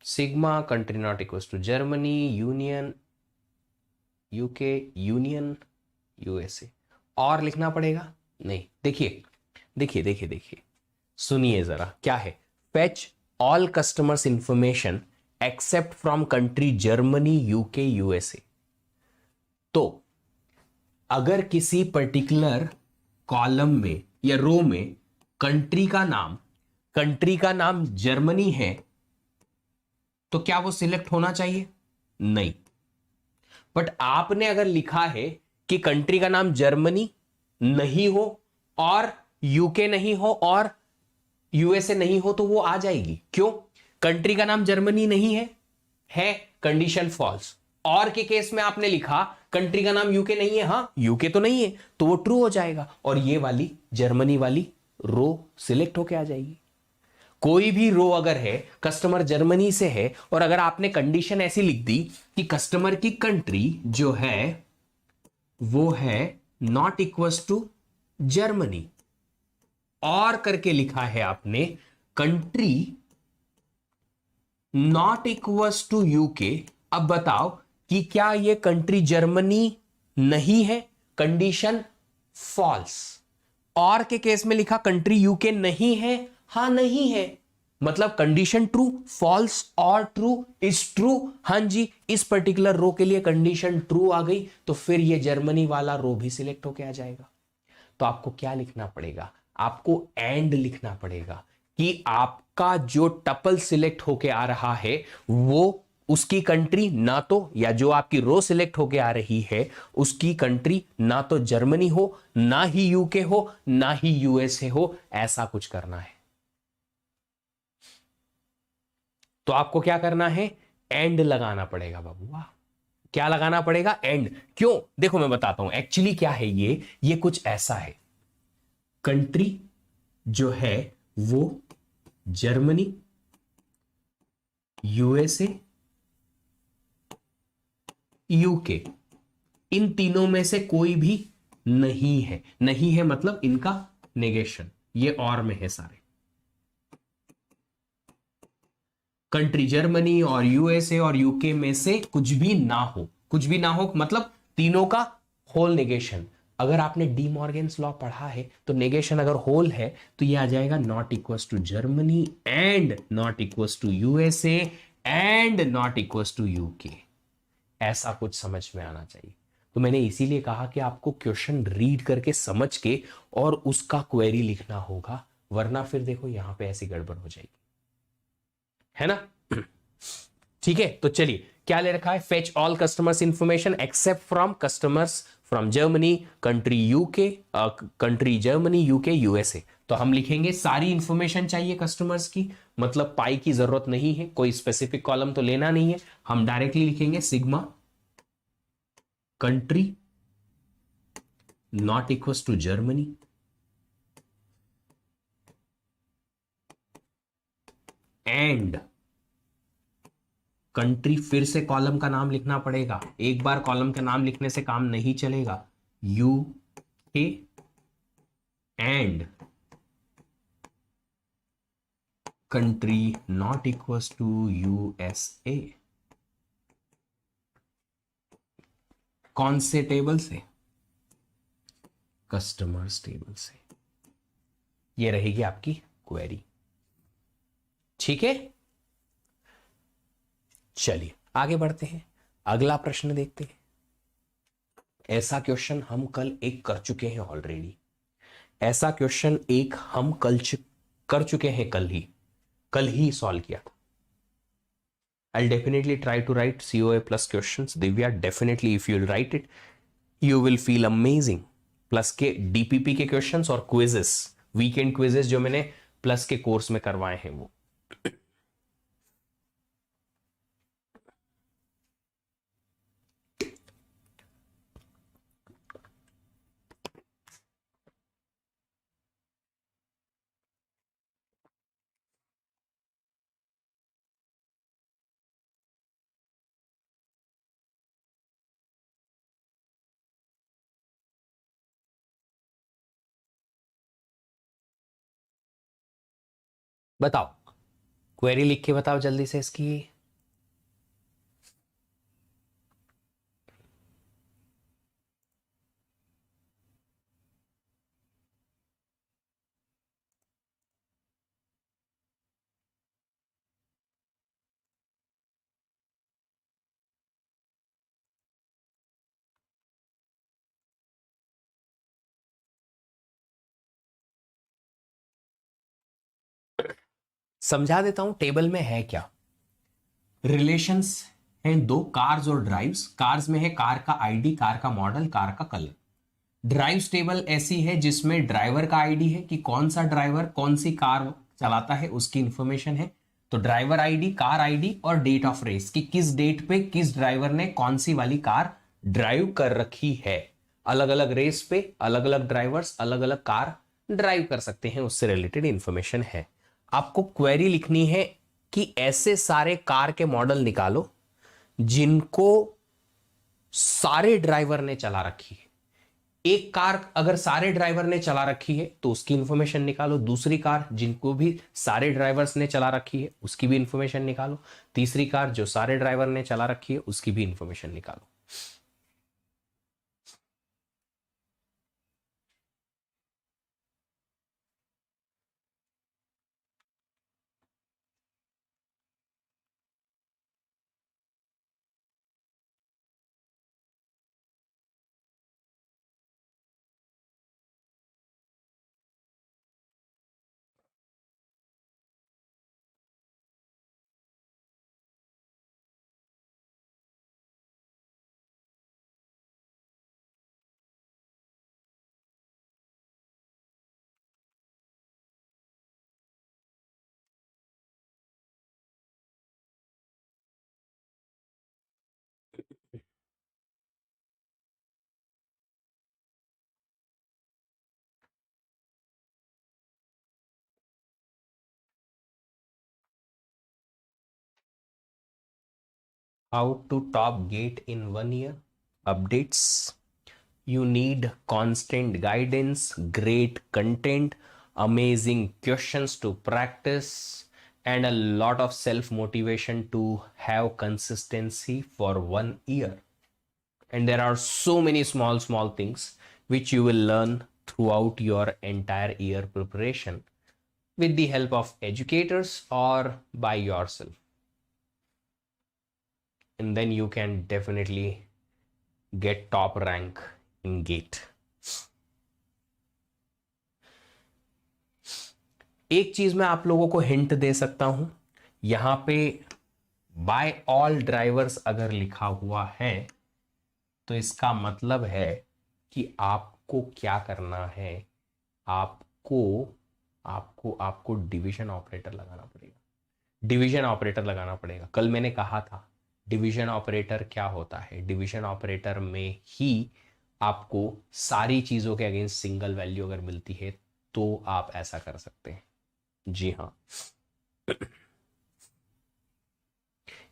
Sigma country not equal to Germany, union UK, union USA. और लिखना पड़ेगा? नहीं। देखिए देखिए देखिए देखिए, सुनिए जरा क्या है। Fetch all customers information except from country Germany, UK, USA. तो अगर किसी पर्टिकुलर कॉलम में या रो में कंट्री का नाम जर्मनी है तो क्या वो सिलेक्ट होना चाहिए? नहीं। बट आपने अगर लिखा है कि कंट्री का नाम जर्मनी नहीं हो और यूके नहीं हो और यूएसए नहीं हो तो वो आ जाएगी। क्यों? कंट्री का नाम जर्मनी नहीं है कंडीशन फॉल्स। और के केस में आपने लिखा कंट्री का नाम यूके नहीं है, हाँ यूके तो नहीं है, तो वो ट्रू हो जाएगा और ये वाली जर्मनी वाली रो सिलेक्ट होके आ जाएगी। कोई भी रो अगर है कस्टमर जर्मनी से है और अगर आपने कंडीशन ऐसी लिख दी कि कस्टमर की कंट्री जो है वो है नॉट इक्वल्स टू जर्मनी और करके लिखा है आपने country not equals to UK. अब बताओ कि क्या ये कंट्री जर्मनी नहीं है? Condition false. और के केस में लिखा कंट्री यूके नहीं है, हां नहीं है, मतलब कंडीशन ट्रू, फॉल्स और ट्रू इज ट्रू। हां जी, इस पर्टिकुलर रो के लिए कंडीशन ट्रू आ गई तो फिर ये जर्मनी वाला रो भी सिलेक्ट होके आ जाएगा। तो आपको क्या लिखना पड़ेगा? आपको एंड लिखना पड़ेगा कि आपका जो टपल सिलेक्ट होके आ रहा है वो उसकी कंट्री ना तो, या जो आपकी रो सिलेक्ट होके आ रही है उसकी कंट्री ना तो जर्मनी हो, ना ही यूके हो, ना ही यूएसए हो, ऐसा कुछ करना है। तो आपको क्या करना है? एंड लगाना पड़ेगा बाबू। वाह, क्या लगाना पड़ेगा? एंड। क्यों? देखो मैं बताता हूं एक्चुअली क्या है ये कुछ ऐसा है। कंट्री जो है वो जर्मनी, यूएसए, यूके, इन तीनों में से कोई भी नहीं है। नहीं है मतलब इनका नेगेशन, ये और में है सारे। कंट्री जर्मनी और यूएसए और यूके में से कुछ भी ना हो, कुछ भी ना हो मतलब तीनों का होल नेगेशन। अगर आपने डी मॉर्गन्स लॉ पढ़ा है तो नेगेशन अगर होल है तो ये आ जाएगा not equals to Germany and not equals to USA and not equals to UK. ऐसा कुछ समझ में आना चाहिए। तो मैंने इसीलिए कहा कि आपको क्वेश्चन रीड करके समझ के और उसका क्वेरी लिखना होगा, वरना फिर देखो यहां पे ऐसी गड़बड़ हो जाएगी, है ना? ठीक है, तो चलिए क्या ले रखा है? Fetch all customers information except from customers from Germany, country UK, country Germany, UK, USA. तो हम लिखेंगे सारी इंफॉर्मेशन चाहिए कस्टमर्स की, मतलब पाई की जरूरत नहीं है, कोई स्पेसिफिक कॉलम तो लेना नहीं है, हम डायरेक्टली लिखेंगे sigma country not equals to Germany and country, फिर से कॉलम का नाम लिखना पड़ेगा, एक बार कॉलम का नाम लिखने से काम नहीं चलेगा, UK and country not equals to USA. कौन से टेबल से? कस्टमर्स टेबल से। ये रहेगी आपकी क्वेरी। ठीक है, चलिए आगे बढ़ते हैं, अगला प्रश्न देखते हैं। ऐसा क्वेश्चन हम कल एक कर चुके हैं ऑलरेडी। ऐसा क्वेश्चन एक हम कर चुके हैं, कल ही सॉल्व किया था। I'll definitely try to write COA plus questions. Divya, definitely if you'll write it, you will feel amazing. Plus के डीपीपी के क्वेश्चंस और क्विजेस, वीकेंड क्विजेस जो मैंने प्लस के कोर्स में करवाए हैं वो। बताओ, क्वेरी लिख के बताओ जल्दी से इसकी। समझा देता हूं टेबल में है क्या। रिलेशंस हैं दो, कार्स और ड्राइव्स। कार्स में है कार का आईडी, कार का मॉडल, कार का कलर। ड्राइव्स टेबल ऐसी है जिसमें ड्राइवर का आईडी है कि कौन सा ड्राइवर कौन सी कार चलाता है, उसकी इंफॉर्मेशन है। तो ड्राइवर आईडी, कार आईडी और डेट ऑफ रेस कि किस डेट पे किस ड्राइवर ने कौन सी वाली कार ड्राइव कर रखी है। अलग अलग रेस पे अलग अलग ड्राइवर्स अलग अलग कार ड्राइव कर सकते हैं, उससे रिलेटेड इंफॉर्मेशन है। आपको क्वेरी लिखनी है कि ऐसे सारे कार के मॉडल निकालो जिनको सारे ड्राइवर ने चला रखी है। एक कार अगर सारे ड्राइवर ने चला रखी है तो उसकी इंफॉर्मेशन निकालो, दूसरी कार जिनको भी सारे ड्राइवर्स ने चला रखी है उसकी भी इंफॉर्मेशन निकालो, तीसरी कार जो सारे ड्राइवर ने चला रखी है उसकी भी इंफॉर्मेशन निकालो। How to top gate in 1 year? Updates. You need constant guidance, great content, amazing questions to practice, and a lot of self motivation to have consistency for 1 year. And there are so many small things which you will learn throughout your entire year preparation with the help of educators or by yourself. And then you can definitely get top rank in GATE. एक चीज मैं आप लोगों को hint दे सकता हूं, यहां पे बाय ऑल ड्राइवर्स अगर लिखा हुआ है तो इसका मतलब है कि आपको क्या करना है, आपको आपको आपको डिवीजन ऑपरेटर लगाना पड़ेगा। डिवीजन ऑपरेटर लगाना पड़ेगा। कल मैंने कहा था डिवीजन ऑपरेटर क्या होता है। डिवीजन ऑपरेटर में ही आपको सारी चीजों के अगेंस्ट सिंगल वैल्यू अगर मिलती है तो आप ऐसा कर सकते हैं। जी हाँ,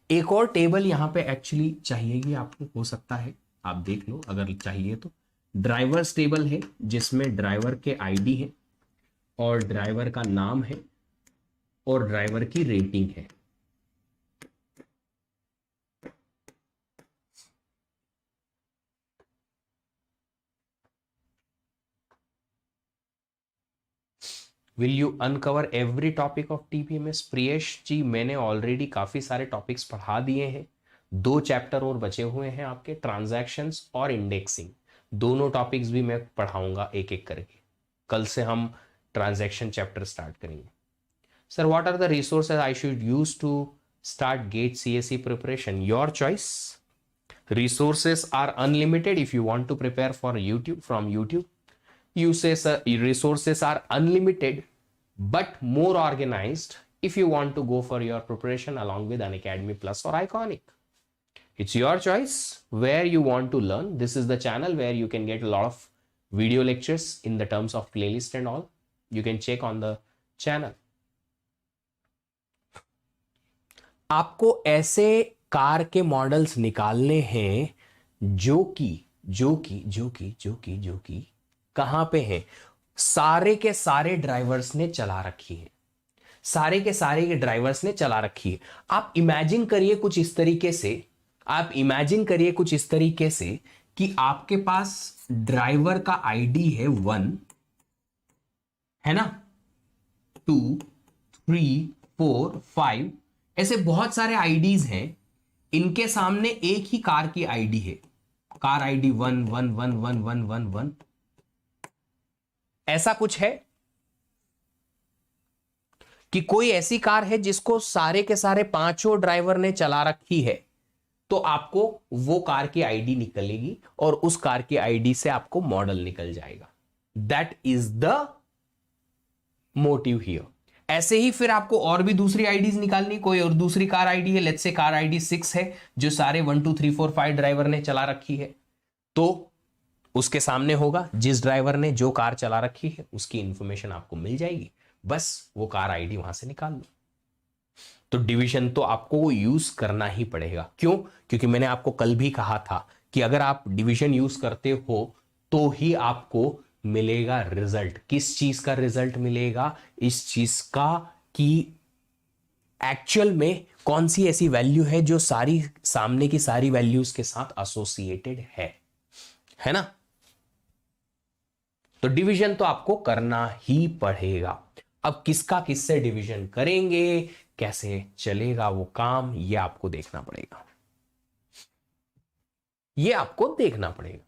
एक और टेबल यहां पे एक्चुअली चाहिए आपको, हो सकता है आप देख लो अगर चाहिए तो। ड्राइवर्स टेबल है जिसमें ड्राइवर के आईडी है और ड्राइवर का नाम है और ड्राइवर की रेटिंग है। Will you uncover every topic of TPMS? Priyesh ji, मैंने ऑलरेडी काफी सारे टॉपिक्स पढ़ा दिए हैं। 2 चैप्टर और बचे हुए हैं आपके, ट्रांजैक्शंस और इंडेक्सिंग। दोनों टॉपिक्स भी मैं पढ़ाऊंगा एक एक करके। कल से हम ट्रांजैक्शन चैप्टर स्टार्ट करेंगे। Sir, what are the resources I should use to start GATE CSE preparation? Your choice. Resources are unlimited if you want to prepare for YouTube from YouTube. You say, sir, resources are unlimited but more organized if you want to go for your preparation along with Unacademy Plus or Iconic. It's your choice where you want to learn. This is the channel where you can get a lot of video lectures in the terms of playlist and all. You can check on the channel. आपको ऐसे car के models निकालने हैं जो कि कहां पे हैं, सारे के सारे ड्राइवर्स ने चला रखी है। सारे के सारे के ड्राइवर्स ने चला रखी है। आप इमेजिन करिए कुछ इस तरीके से, कि आपके पास ड्राइवर का आईडी है 1, है ना, 2, 3, 4, 5, ऐसे बहुत सारे आईडीज हैं। इनके सामने एक ही कार की आईडी है, कार आईडी 1 1 1 1 1 1 1, ऐसा कुछ है। कि कोई ऐसी कार है जिसको सारे के सारे पांचों ड्राइवर ने चला रखी है, तो आपको वो कार की आईडी निकलेगी और उस कार की आईडी से आपको मॉडल निकल जाएगा। That is the motive here. ऐसे ही फिर आपको और भी दूसरी आईडीज निकालनी, कोई और दूसरी कार आईडी है, लेट्स से कार आईडी 6 है जो सारे 1 2 3 4 5 ड्राइवर ने चला रखी है, तो उसके सामने होगा जिस ड्राइवर ने जो कार चला रखी है उसकी इंफॉर्मेशन आपको मिल जाएगी, बस वो कार आईडी वहां से निकाल लो। तो डिवीजन तो आपको यूज करना ही पड़ेगा। क्यों? क्योंकि मैंने आपको कल भी कहा था कि अगर आप डिवीजन यूज करते हो तो ही आपको मिलेगा रिजल्ट। किस चीज का रिजल्ट मिलेगा? इस चीज का कि एक्चुअल में कौन सी ऐसी वैल्यू है जो सारी सामने की सारी वैल्यूज के साथ एसोसिएटेड है ना। तो डिवीजन तो आपको करना ही पड़ेगा। अब किसका किससे डिवीजन करेंगे, कैसे चलेगा वो काम, ये आपको देखना पड़ेगा, ये आपको देखना पड़ेगा।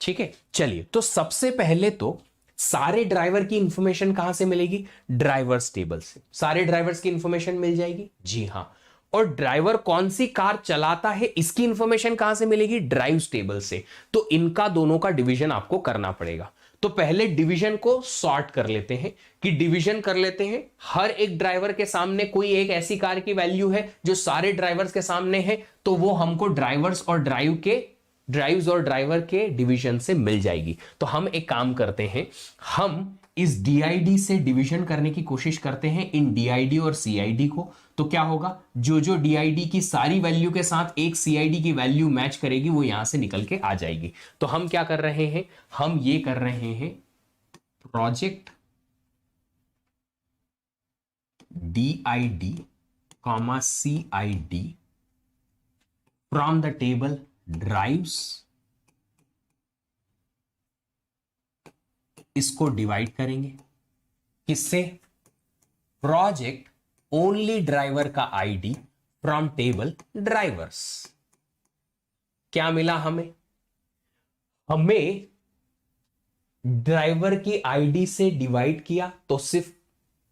ठीक है, चलिए। तो सबसे पहले तो सारे ड्राइवर की इंफॉर्मेशन कहां से मिलेगी? ड्राइवर्स टेबल से सारे ड्राइवर्स की इंफॉर्मेशन मिल जाएगी। जी हां। और ड्राइवर कौन सी कार चलाता है इसकी इंफॉर्मेशन कहां से मिलेगी? ड्राइव्स टेबल से। तो इनका दोनों का डिवीजन आपको करना पड़ेगा। तो पहले डिवीजन को सॉर्ट कर लेते हैं कि डिवीजन कर लेते हैं, हर एक ड्राइवर के सामने कोई एक ऐसी कार की वैल्यू है जो सारे ड्राइवर्स के सामने है, तो वो हमको ड्राइवर्स और ड्राइव्स और ड्राइवर के डिवीजन से मिल जाएगी। तो हम एक काम करते हैं, हम इस डीआईडी से डिवीजन करने की कोशिश करते हैं इन डीआईडी और सीआईडी को। तो क्या होगा, जो जो डीआईडी की सारी वैल्यू के साथ एक सीआईडी की वैल्यू मैच करेगी वो यहां से निकल के आ जाएगी। तो हम क्या कर रहे हैं, हम ये कर रहे हैं project DID comma CID from the table drives, इसको डिवाइड करेंगे किससे? प्रोजेक्ट ओनली ड्राइवर का आईडी फ्रॉम टेबल ड्राइवर्स। क्या मिला हमें? हमें ड्राइवर की आईडी से डिवाइड किया तो सिर्फ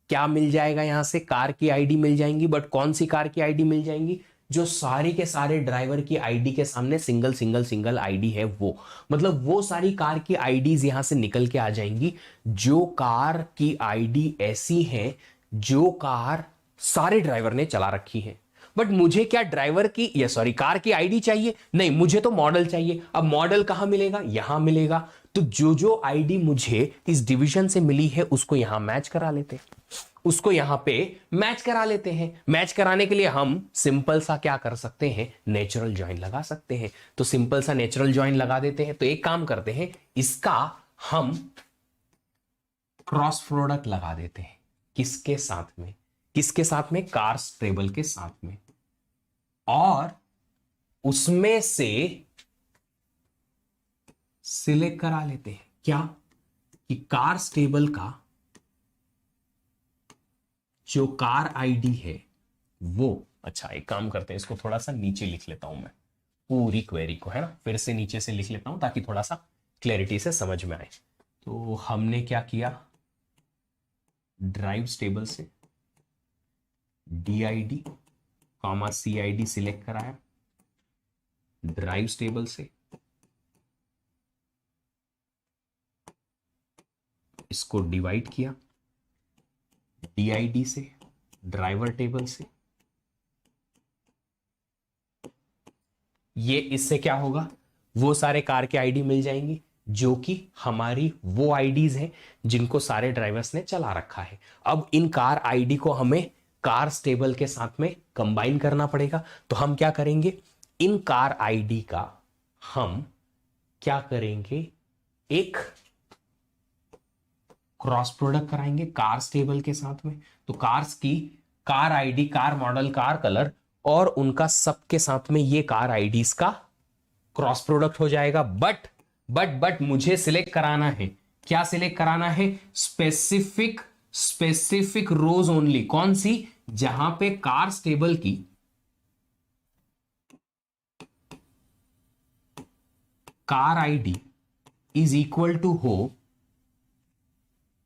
क्या मिल जाएगा? यहां से कार की आईडी मिल जाएंगी, बट कौन सी कार की आईडी मिल जाएंगी? जो सारे के सारे ड्राइवर की आईडी के सामने सिंगल सिंगल सिंगल आईडी है, वो मतलब वो सारी कार की आईडीज यहां से निकल के आ जाएंगी जो कार की आईडी ऐसी है जो कार सारे ड्राइवर ने चला रखी है। बट मुझे क्या ड्राइवर की या सॉरी कार की आईडी चाहिए? नहीं, मुझे तो मॉडल चाहिए। अब मॉडल कहां मिलेगा? यहां मिलेगा। तो जो जो आईडी मुझे इस डिवीजन से मिली है उसको यहां मैच करा लेते हैं, उसको यहां पे मैच करा लेते हैं। मैच कराने के लिए हम सिंपल सा क्या कर सकते हैं, नेचुरल ज्वाइन लगा सकते हैं। तो सिंपल सा नेचुरल ज्वाइन लगा देते हैं। तो एक काम करते हैं, इसका हम क्रॉस प्रोडक्ट लगा देते हैं। किसके साथ में? किसके साथ में? कार्स टेबल के साथ में। और उसमें से सिलेक्ट करा लेते हैं क्या, कि कार्स टेबल का जो कार आईडी है वो, अच्छा एक काम करते हैं, इसको थोड़ा सा नीचे लिख लेता हूं मैं, पूरी क्वेरी को, है ना, फिर से नीचे से लिख लेता हूं ताकि थोड़ा सा क्लैरिटी से समझ में आए। तो हमने क्या किया, ड्राइव्स टेबल से डीआईडी कॉमा सीआईडी सिलेक्ट कराया, ड्राइव्स टेबल से इसको डिवाइड किया, डीआईडी से ड्राइवर टेबल से। ये इससे क्या होगा, वो सारे कार के आईडी मिल जाएंगी जो कि हमारी वो आईडीज हैं जिनको सारे ड्राइवर्स ने चला रखा है। अब इन कार आईडी को हमें कार्स टेबल के साथ में कंबाइन करना पड़ेगा। तो हम क्या करेंगे, इन कार आईडी का हम क्या करेंगे, एक क्रॉस प्रोडक्ट कराएंगे कार्स टेबल के साथ में। तो कार्स की car ID, car model, car colour और उनका सबके साथ में ये कार आईडीज का क्रॉस प्रोडक्ट हो जाएगा। बट मुझे सिलेक्ट कराना है, क्या सिलेक्ट कराना है, स्पेसिफिक रोज ओनली। कौन सी? जहां पे कार्स टेबल की car ID is equal to हो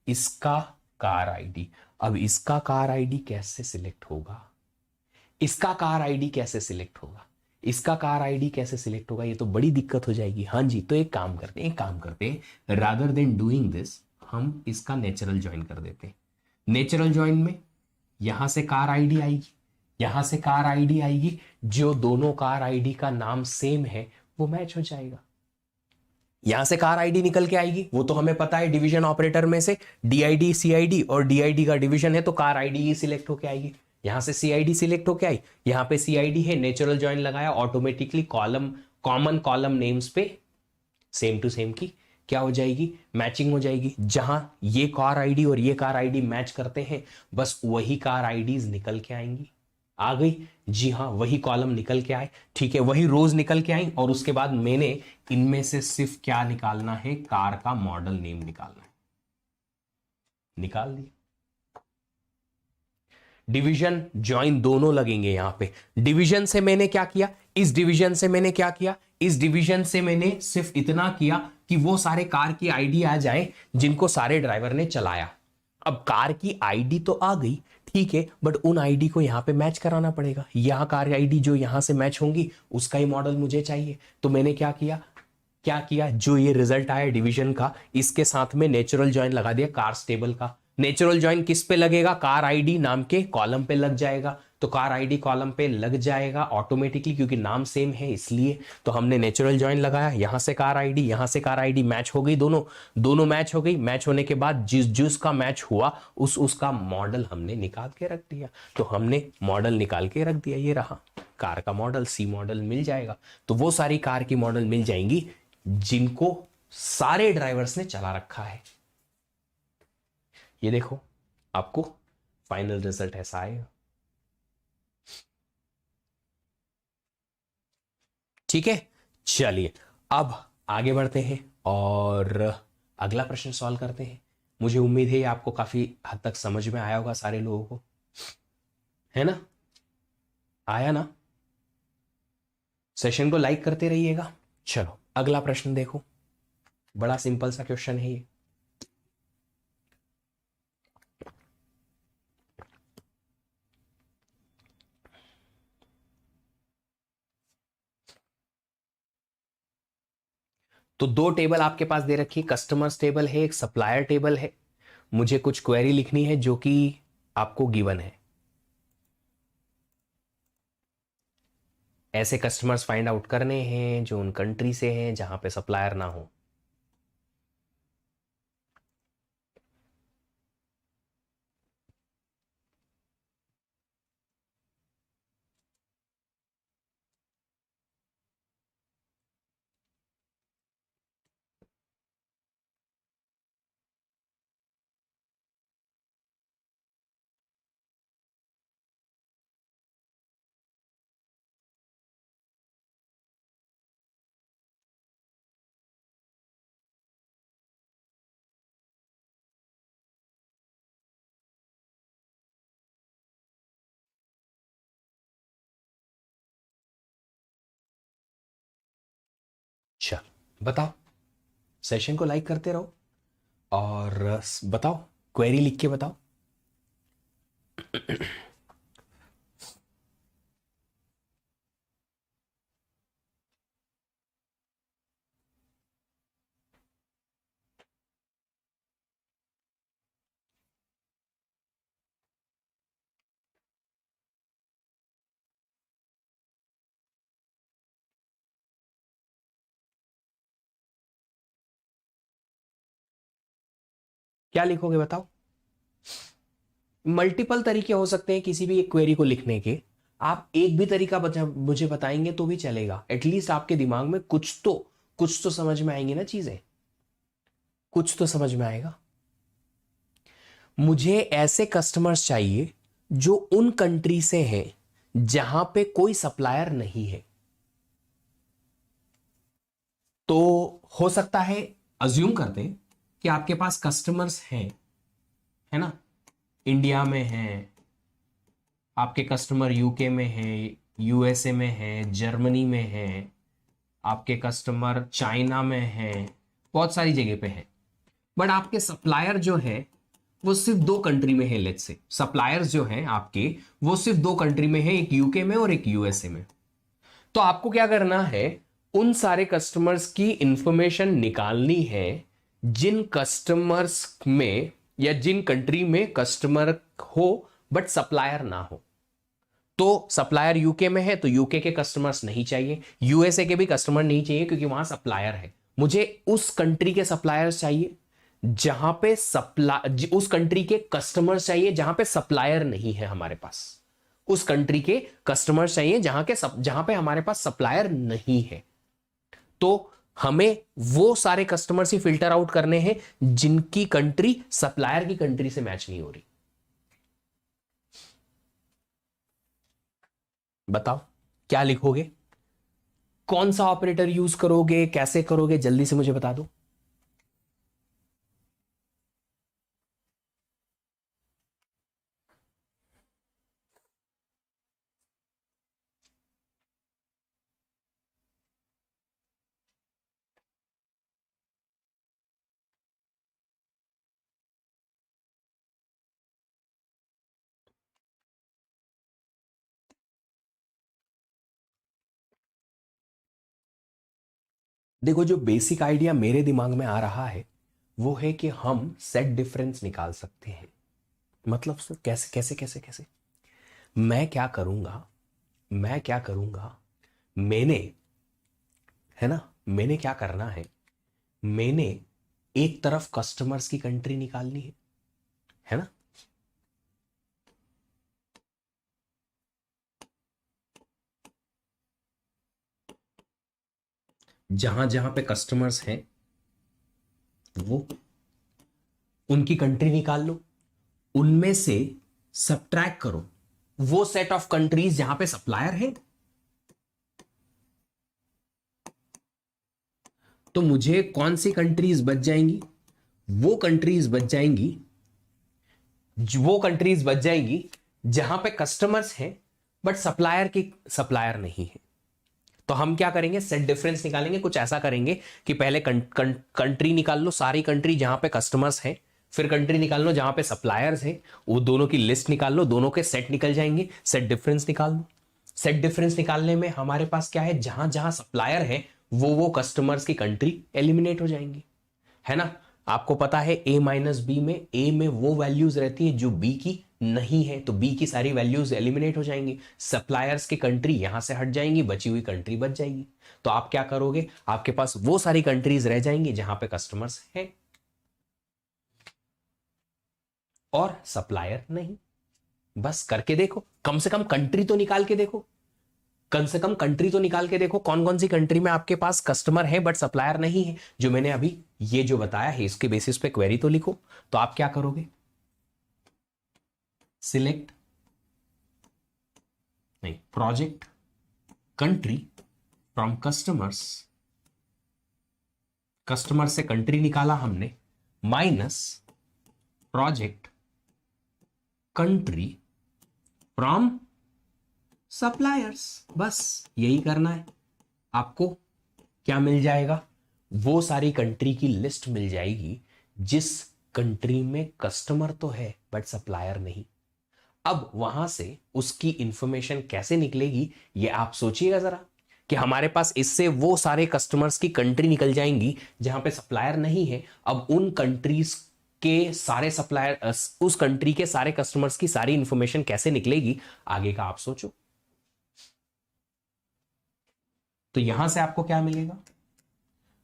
इसका कार आईडी। अब इसका कार आईडी कैसे सिलेक्ट होगा, इसका कार आईडी कैसे सिलेक्ट होगा, इसका कार आईडी कैसे सिलेक्ट होगा, ये तो बड़ी दिक्कत हो जाएगी। हाँ जी, तो एक काम करते हैं, एक काम करते हैं, रादर देन डूइंग दिस हम इसका नेचुरल ज्वाइन कर देते हैं। नेचुरल ज्वाइन में यहां से कार आईडी आएगी, यहां से कार आईडी आएगी, जो दोनों कार आईडी का नाम सेम है वो मैच हो जाएगा। यहां से कार आईडी निकल के आएगी, वो तो हमें पता है डिवीजन ऑपरेटर में से डीआईडी सीआईडी, और डीआईडी का डिवीजन है तो कार आईडी ही सिलेक्ट होके आएगी। यहां से सीआईडी सिलेक्ट होके आई, यहां पे सीआईडी है, नेचुरल ज्वाइन लगाया, automatically column, common column names पे सेम टू सेम की क्या हो जाएगी, मैचिंग हो जाएगी। जहां ये कार आईडी और ये कार आईडी मैच करते हैं, बस वही कार आईडीज निकल के आएंगी। आ गई, जी हाँ, वही कॉलम निकल के आए, ठीक है, वही रोज निकल के आई, और उसके बाद मैंने इनमें से सिर्फ क्या निकालना है, कार का मॉडल नेम निकालना है, निकाल दिया। डिवीजन ज्वाइन दोनों लगेंगे यहां पे। डिवीजन से मैंने क्या किया, इस डिवीजन से मैंने क्या किया, इस डिवीजन से मैंने सिर्फ इतना किया कि वो सारे कार की आईडी आ जाए जिनको सारे ड्राइवर ने चलाया। अब कार की आईडी तो आ गई, ठीक है, बट उन आईडी को यहां पे मैच कराना पड़ेगा। यहां कार आईडी जो यहां से मैच होंगी उसका ही मॉडल मुझे चाहिए। तो मैंने क्या किया, क्या किया, जो ये रिजल्ट आया डिवीजन का, इसके साथ में नेचुरल ज्वाइन लगा दिया कार्स टेबल का। नेचुरल ज्वाइन किस पे लगेगा, कार आईडी नाम के कॉलम पे लग जाएगा। तो कार आईडी कॉलम पे लग जाएगा ऑटोमेटिकली, क्योंकि नाम सेम है इसलिए। तो हमने नेचुरल ज्वाइन लगाया, यहां से कार आईडी, यहां से कार आईडी मैच हो गई, दोनों दोनों मैच हो गई। मैच होने के बाद जिसका मैच हुआ उसका मॉडल हमने निकाल के रख दिया। तो हमने मॉडल निकाल के रख दिया, ये रहा कार का मॉडल, सी मॉडल मिल जाएगा। तो वो सारी कार की मॉडल मिल जाएंगी जिनको सारे ड्राइवर्स ने चला रखा है। ये देखो, आपको फाइनल रिजल्ट ऐसा आएगा। ठीक है, चलिए अब आगे बढ़ते हैं और अगला प्रश्न सॉल्व करते हैं। मुझे उम्मीद है आपको काफी हद तक समझ में आया होगा सारे लोगों को, है ना, आया ना। सेशन को लाइक करते रहिएगा। चलो अगला प्रश्न देखो, बड़ा सिंपल सा क्वेश्चन है ये। तो दो टेबल आपके पास दे रखी है, कस्टमर्स टेबल है, एक सप्लायर टेबल है। मुझे कुछ क्वेरी लिखनी है जो कि आपको गिवन है। ऐसे कस्टमर्स फाइंड आउट करने हैं जो उन कंट्री से हैं जहां पे सप्लायर ना हो। चलो बताओ, सेशन को लाइक करते रहो और बताओ, क्वेरी लिख के बताओ। क्या लिखोगे बताओ। मल्टीपल तरीके हो सकते हैं किसी भी एक क्वेरी को लिखने के। आप एक भी तरीका मुझे बताएंगे तो भी चलेगा। एटलीस्ट आपके दिमाग में कुछ तो समझ में आएंगी ना चीजें, कुछ तो समझ में आएगा। मुझे ऐसे कस्टमर्स चाहिए जो उन कंट्री से हैं जहां पे कोई सप्लायर नहीं है। तो हो सकता है, अज्यूम करते हैं कि आपके पास कस्टमर्स हैं, है ना, इंडिया में हैं, आपके कस्टमर यूके में हैं, यूएसए में हैं, जर्मनी में हैं, आपके कस्टमर चाइना में हैं, बहुत सारी जगह पे हैं। बट आपके सप्लायर जो है वो सिर्फ दो कंट्री में है, लेट्स से सप्लायर्स जो हैं आपके वो सिर्फ दो कंट्री में है, एक यूके में और एक यूएसए में। तो आपको क्या करना है, उन सारे कस्टमर्स की इंफॉर्मेशन निकालनी है जिन कस्टमर्स में या जिन कंट्री में कस्टमर हो बट सप्लायर ना हो। तो सप्लायर यूके में है तो यूके के कस्टमर्स नहीं चाहिए, यूएसए के भी कस्टमर नहीं चाहिए क्योंकि वहां सप्लायर है। मुझे उस कंट्री के सप्लायर्स चाहिए जहां पे उस कंट्री के कस्टमर्स चाहिए जहां पे सप्लायर नहीं है हमारे पास। उस कंट्री के कस्टमर्स चाहिए जहां पे हमारे पास सप्लायर नहीं है। तो हमें वो सारे कस्टमर्स ही फिल्टर आउट करने हैं जिनकी कंट्री सप्लायर की कंट्री से मैच नहीं हो रही। बताओ क्या लिखोगे, कौन सा ऑपरेटर यूज करोगे, कैसे करोगे, जल्दी से मुझे बता दो। देखो जो बेसिक आइडिया मेरे दिमाग में आ रहा है वो है कि हम सेट डिफरेंस निकाल सकते हैं। मतलब सर कैसे कैसे कैसे कैसे, मैं क्या करूंगा, मैं क्या करूंगा, मैंने, है ना, मैंने क्या करना है, मैंने एक तरफ कस्टमर्स की कंट्री निकालनी है ना, जहां जहां पे कस्टमर्स हैं वो उनकी कंट्री निकाल लो, उनमें से सब्ट्रैक्ट करो वो सेट ऑफ कंट्रीज जहां पे सप्लायर है। तो मुझे कौन सी कंट्रीज बच जाएंगी, वो कंट्रीज बच जाएंगी, वो कंट्रीज बच जाएंगी जहां पे कस्टमर्स हैं बट सप्लायर नहीं है। तो हम क्या करेंगे, सेट डिफरेंस निकालेंगे, कुछ ऐसा करेंगे कि पहले कंट्री निकाल लो, सारी कंट्री जहां पे कस्टमर्स हैं, फिर कंट्री निकाल लो जहां पे सप्लायर्स हैं, वो दोनों की लिस्ट निकाल लो, दोनों के सेट निकल जाएंगे, सेट डिफरेंस निकाल लो। सेट डिफरेंस निकालने में हमारे पास क्या है, जहां जहां सप्लायर है वो कस्टमर्स की कंट्री एलिमिनेट हो जाएंगी, है ना। आपको पता है ए माइनस बी में ए में वो वैल्यूज रहती है जो बी की नहीं है, तो बी की सारी वैल्यूज एलिमिनेट हो जाएंगी, सप्लायर्स की कंट्री यहां से हट जाएंगी, बची हुई कंट्री बच जाएगी। तो आप क्या करोगे, आपके पास वो सारी कंट्रीज रह जाएंगी जहां पे कस्टमर्स हैं और सप्लायर नहीं। बस करके देखो, कम से कम कंट्री तो निकाल के देखो, कम से कम कंट्री तो निकाल के देखो कौन कौन सी कंट्री में आपके पास कस्टमर है बट सप्लायर नहीं है। जो मैंने अभी ये जो बताया है इसके बेसिस पे क्वेरी तो लिखो। तो आप क्या करोगे, सिलेक्ट, नहीं, project country from customers, customer से कंट्री निकाला हमने, minus project country from suppliers. बस यही करना है आपको। क्या मिल जाएगा, वो सारी कंट्री की लिस्ट मिल जाएगी जिस कंट्री में कस्टमर तो है बट सप्लायर नहीं। अब वहां से उसकी इंफॉर्मेशन कैसे निकलेगी ये आप सोचिएगा जरा, कि हमारे पास इससे वो सारे कस्टमर्स की कंट्री निकल जाएंगी जहां पे सप्लायर नहीं है। अब उन कंट्रीज के सारे सप्लायर, उस कंट्री के सारे कस्टमर्स की सारी इंफॉर्मेशन कैसे निकलेगी, आगे का आप सोचो। तो यहां से आपको क्या मिलेगा,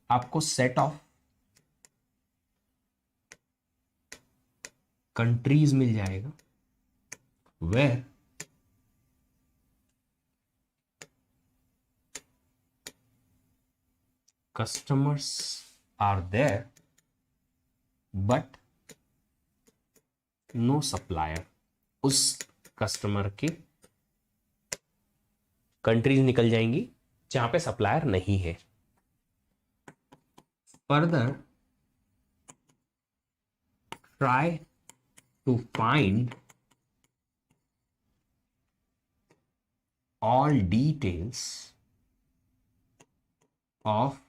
आपको सेट ऑफ कंट्रीज मिल जाएगा where customers are there but no supplier। उस कस्टमर की कंट्रीज निकल जाएंगी जहां पे सप्लायर नहीं है। Further try to find all details of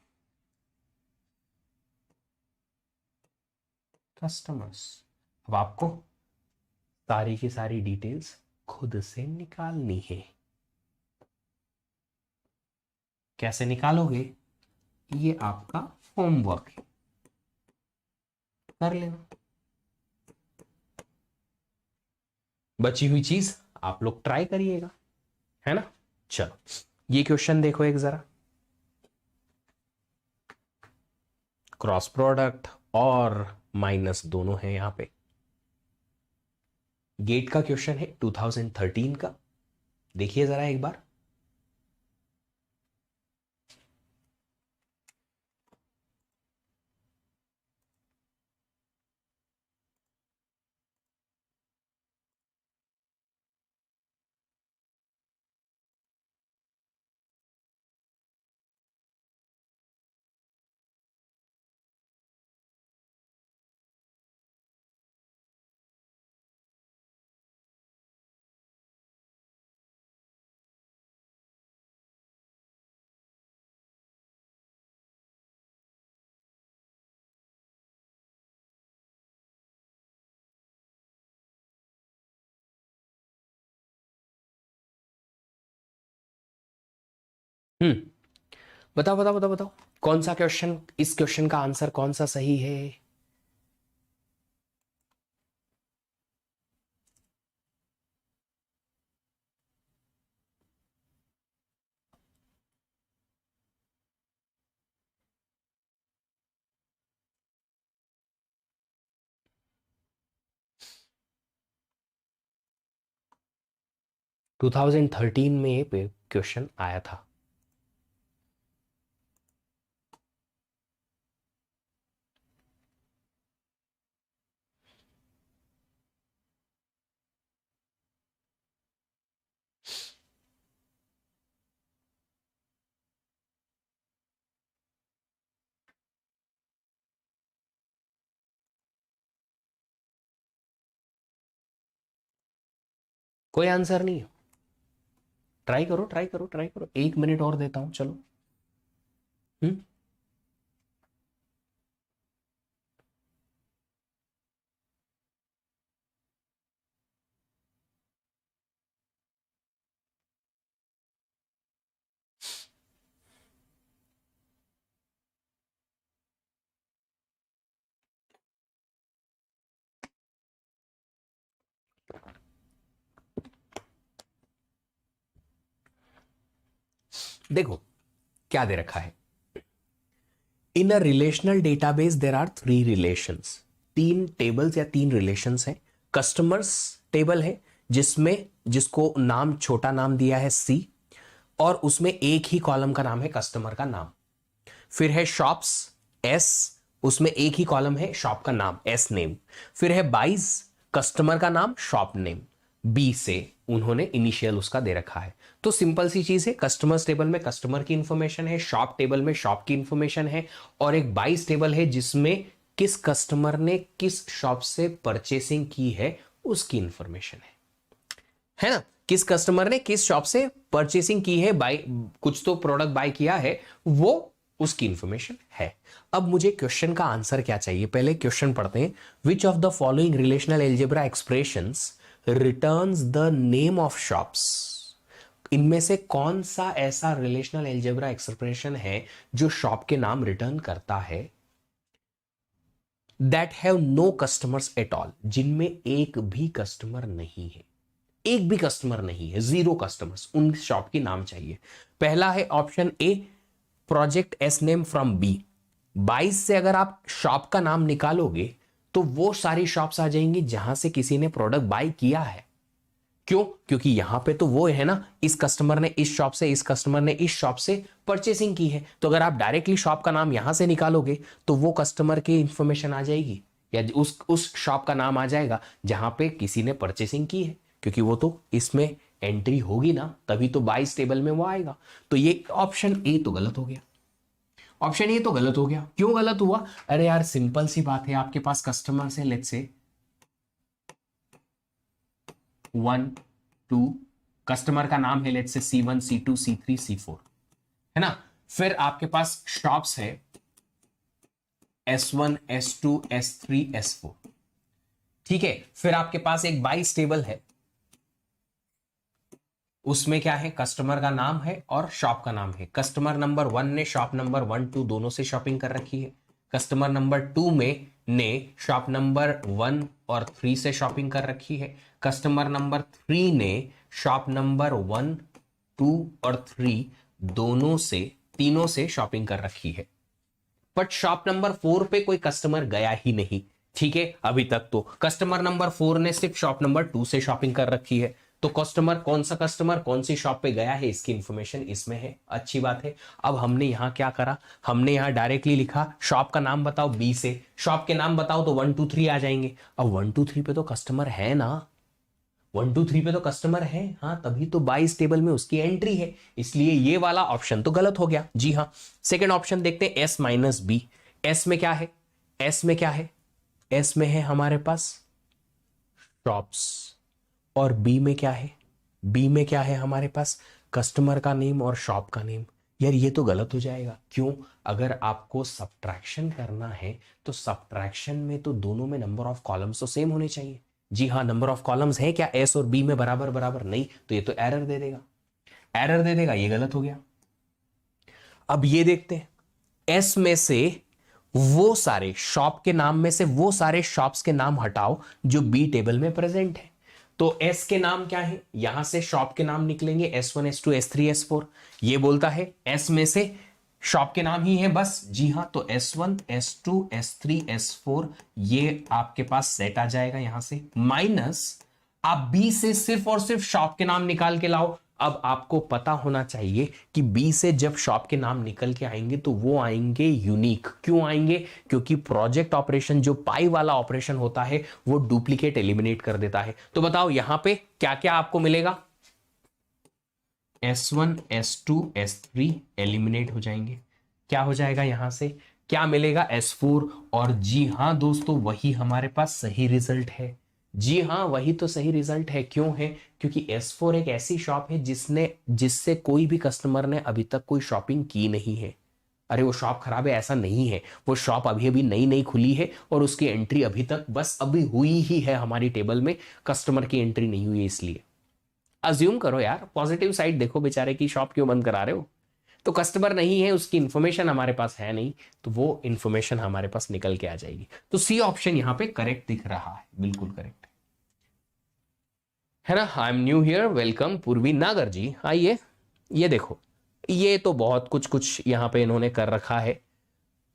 customers. अब आपको सारी की सारी डिटेल्स खुद से निकालनी है। कैसे निकालोगे? ये आपका होमवर्क है, कर लेना। बची हुई चीज आप लोग ट्राई करिएगा, है ना। चलो ये क्वेश्चन देखो एक जरा, क्रॉस प्रोडक्ट और माइनस दोनों है यहां पे। गेट का क्वेश्चन है 2013 का, देखिए जरा एक बार। हम्म, बताओ बताओ बताओ बताओ, कौन सा क्वेश्चन, इस क्वेश्चन का आंसर कौन सा सही है? 2013 में ये क्वेश्चन आया था। कोई आंसर नहीं है? ट्राई करो ट्राई करो ट्राई करो, 1 मिनट और देता हूं, चलो। हम्म, देखो क्या दे रखा है। In a relational database there are 3 relations, 3 tables या 3 रिलेशंस हैं। कस्टमर्स टेबल है जिसमें, जिसको नाम, छोटा नाम दिया है सी, और उसमें एक ही कॉलम का नाम है कस्टमर का नाम। फिर है शॉप्स एस, उसमें एक ही कॉलम है शॉप का नाम एस नेम। फिर है बाइज, कस्टमर का नाम शॉप नेम बी से उन्होंने इनिशियल उसका दे रखा है। तो सिंपल सी चीज है, कस्टमर्स टेबल में कस्टमर की इंफॉर्मेशन है, शॉप टेबल में शॉप की इंफॉर्मेशन है, और एक बाइज टेबल है जिसमें किस कस्टमर ने किस शॉप से परचेसिंग की है उसकी इंफॉर्मेशन है ना। किस कस्टमर ने किस शॉप से परचेसिंग की है, बाय कुछ तो प्रोडक्ट बाय किया है, वो उसकी इंफॉर्मेशन है। अब मुझे क्वेश्चन का आंसर क्या चाहिए, पहले क्वेश्चन पढ़ते हैं। Which of the following relational algebra expressions returns the name of shops? इनमें से कौन सा ऐसा रिलेशनल एल्जेब्रा एक्सप्रेशन है जो शॉप के नाम रिटर्न करता है? That have no customers at all, जिनमें एक भी कस्टमर नहीं है, एक भी कस्टमर नहीं है, 0 कस्टमर्स, उन शॉप की नाम चाहिए। पहला है option A, project S name from B. 22 से अगर आप शॉप का नाम निकालोगे तो वो सारी शॉप्स आ जाएंगी जहां से किसी ने प्रोडक्ट बाय किया है। क्यों? क्योंकि यहां पे तो वो है ना, इस कस्टमर ने इस शॉप से, इस कस्टमर ने इस शॉप से परचेसिंग की है। तो अगर आप डायरेक्टली शॉप का नाम यहां से निकालोगे तो वो कस्टमर की इंफॉर्मेशन आ जाएगी, या उस शॉप का नाम आ जाएगा जहां पे किसी ने परचेसिंग की है, क्योंकि वो तो इसमें एंट्री होगी ना, तभी तो 22 टेबल में वो आएगा। तो ये ऑप्शन ए तो गलत हो गया, ऑप्शन ए तो गलत हो गया। क्यों गलत हुआ? अरे यार सिंपल सी बात है, आपके पास कस्टमर से लेट्स से 1 2, कस्टमर का नाम है let's say C1 C2 C3 C4, है ना। फिर आपके पास शॉप्स है S1 S2 S3 S4, ठीक है, फिर आपके पास एक बाइस टेबल है, उसमें क्या है, कस्टमर का नाम है और शॉप का नाम है। कस्टमर नंबर 1 ने शॉप नंबर 1 2 दोनों से शॉपिंग कर रखी है। कस्टमर नंबर 2 में ने शॉप नंबर 1 और 3 से शॉपिंग कर रखी है। कस्टमर नंबर 3 ने शॉप नंबर 1 2 और 3 दोनों से, तीनों से शॉपिंग कर रखी है। बट शॉप नंबर 4 पे कोई कस्टमर गया ही नहीं। ठीक है, अभी तक तो कस्टमर नंबर 4 ने सिर्फ शॉप नंबर 2 से शॉपिंग कर रखी है। तो कस्टमर, कौन सा कस्टमर कौन सी शॉप पे गया है, इसकी इंफॉर्मेशन इसमें है। अच्छी बात है। अब हमने यहां क्या करा, हमने यहां डायरेक्टली लिखा शॉप का नाम बताओ बी से, शॉप के नाम बताओ तो 1 2 3 आ जाएंगे। अब 1 2 3 पे तो कस्टमर है ना, 1 2 3 पे तो कस्टमर है, हाँ, तभी तो 22 टेबल में उसकी एंट्री है। इसलिए ये वाला ऑप्शन तो गलत हो गया। जी हाँ, सेकेंड ऑप्शन देखते हैं, एस माइनस बी। एस में क्या है, एस में क्या है, एस में है हमारे पास शॉप्स, और बी में क्या है, बी में क्या है हमारे पास कस्टमर का नेम और शॉप का नेम। यार ये तो गलत हो जाएगा। क्यों, अगर आपको सब्ट्रैक्शन करना है तो सब्ट्रैक्शन में तो दोनों में नंबर ऑफ कॉलम्स तो सेम होने चाहिए। जी हाँ, नंबर ऑफ कॉलम्स है क्या एस और बी में बराबर बराबर, नहीं, तो ये तो एरर दे देगा, एरर दे देगा, ये गलत हो गया। अब ये देखते हैं, एस में से वो सारे शॉप के नाम में से वो सारे शॉप्स के नाम हटाओ जो बी टेबल में प्रेजेंट है। तो एस के नाम क्या है, यहां से शॉप के नाम निकलेंगे S1 S2 S3 S4। ये बोलता है एस में से शॉप के नाम ही है बस। जी हाँ, तो S1 S2 S3 S4 ये आपके पास सेट आ जाएगा यहां से, माइनस आप बी से सिर्फ और सिर्फ शॉप के नाम निकाल के लाओ। अब आपको पता होना चाहिए कि बी से जब शॉप के नाम निकल के आएंगे तो वो आएंगे यूनिक। क्यों आएंगे, क्योंकि प्रोजेक्ट ऑपरेशन जो पाई वाला ऑपरेशन होता है वो डुप्लीकेट एलिमिनेट कर देता है। तो बताओ यहां पे क्या क्या आपको मिलेगा, S1 S2 S3 एलिमिनेट हो जाएंगे। क्या हो जाएगा यहां से, क्या मिलेगा S4। और जी हां दोस्तों, वही हमारे पास सही रिजल्ट है। जी हाँ, वही तो सही रिजल्ट है। क्यों है, क्योंकि S4 एक ऐसी शॉप है जिससे कोई भी कस्टमर ने अभी तक कोई शॉपिंग की नहीं है। अरे वो शॉप खराब है ऐसा नहीं है, वो शॉप अभी अभी नई नई खुली है और उसकी एंट्री अभी तक बस अभी हुई ही है हमारी टेबल में, कस्टमर की एंट्री नहीं हुई है। इसलिए अज्यूम करो यार, पॉजिटिव साइड देखो, बेचारे की शॉप क्यों बंद करा रहे हो। तो कस्टमर नहीं है, उसकी इंफॉर्मेशन हमारे पास है नहीं, तो वो इंफॉर्मेशन हमारे पास निकल के आ जाएगी। तो सी ऑप्शन यहां पे करेक्ट दिख रहा है, बिल्कुल करेक्ट है ना। I am new here, welcome पूर्वी नागर जी, आइए। ये देखो, ये तो बहुत कुछ कुछ यहां पे इन्होंने कर रखा है।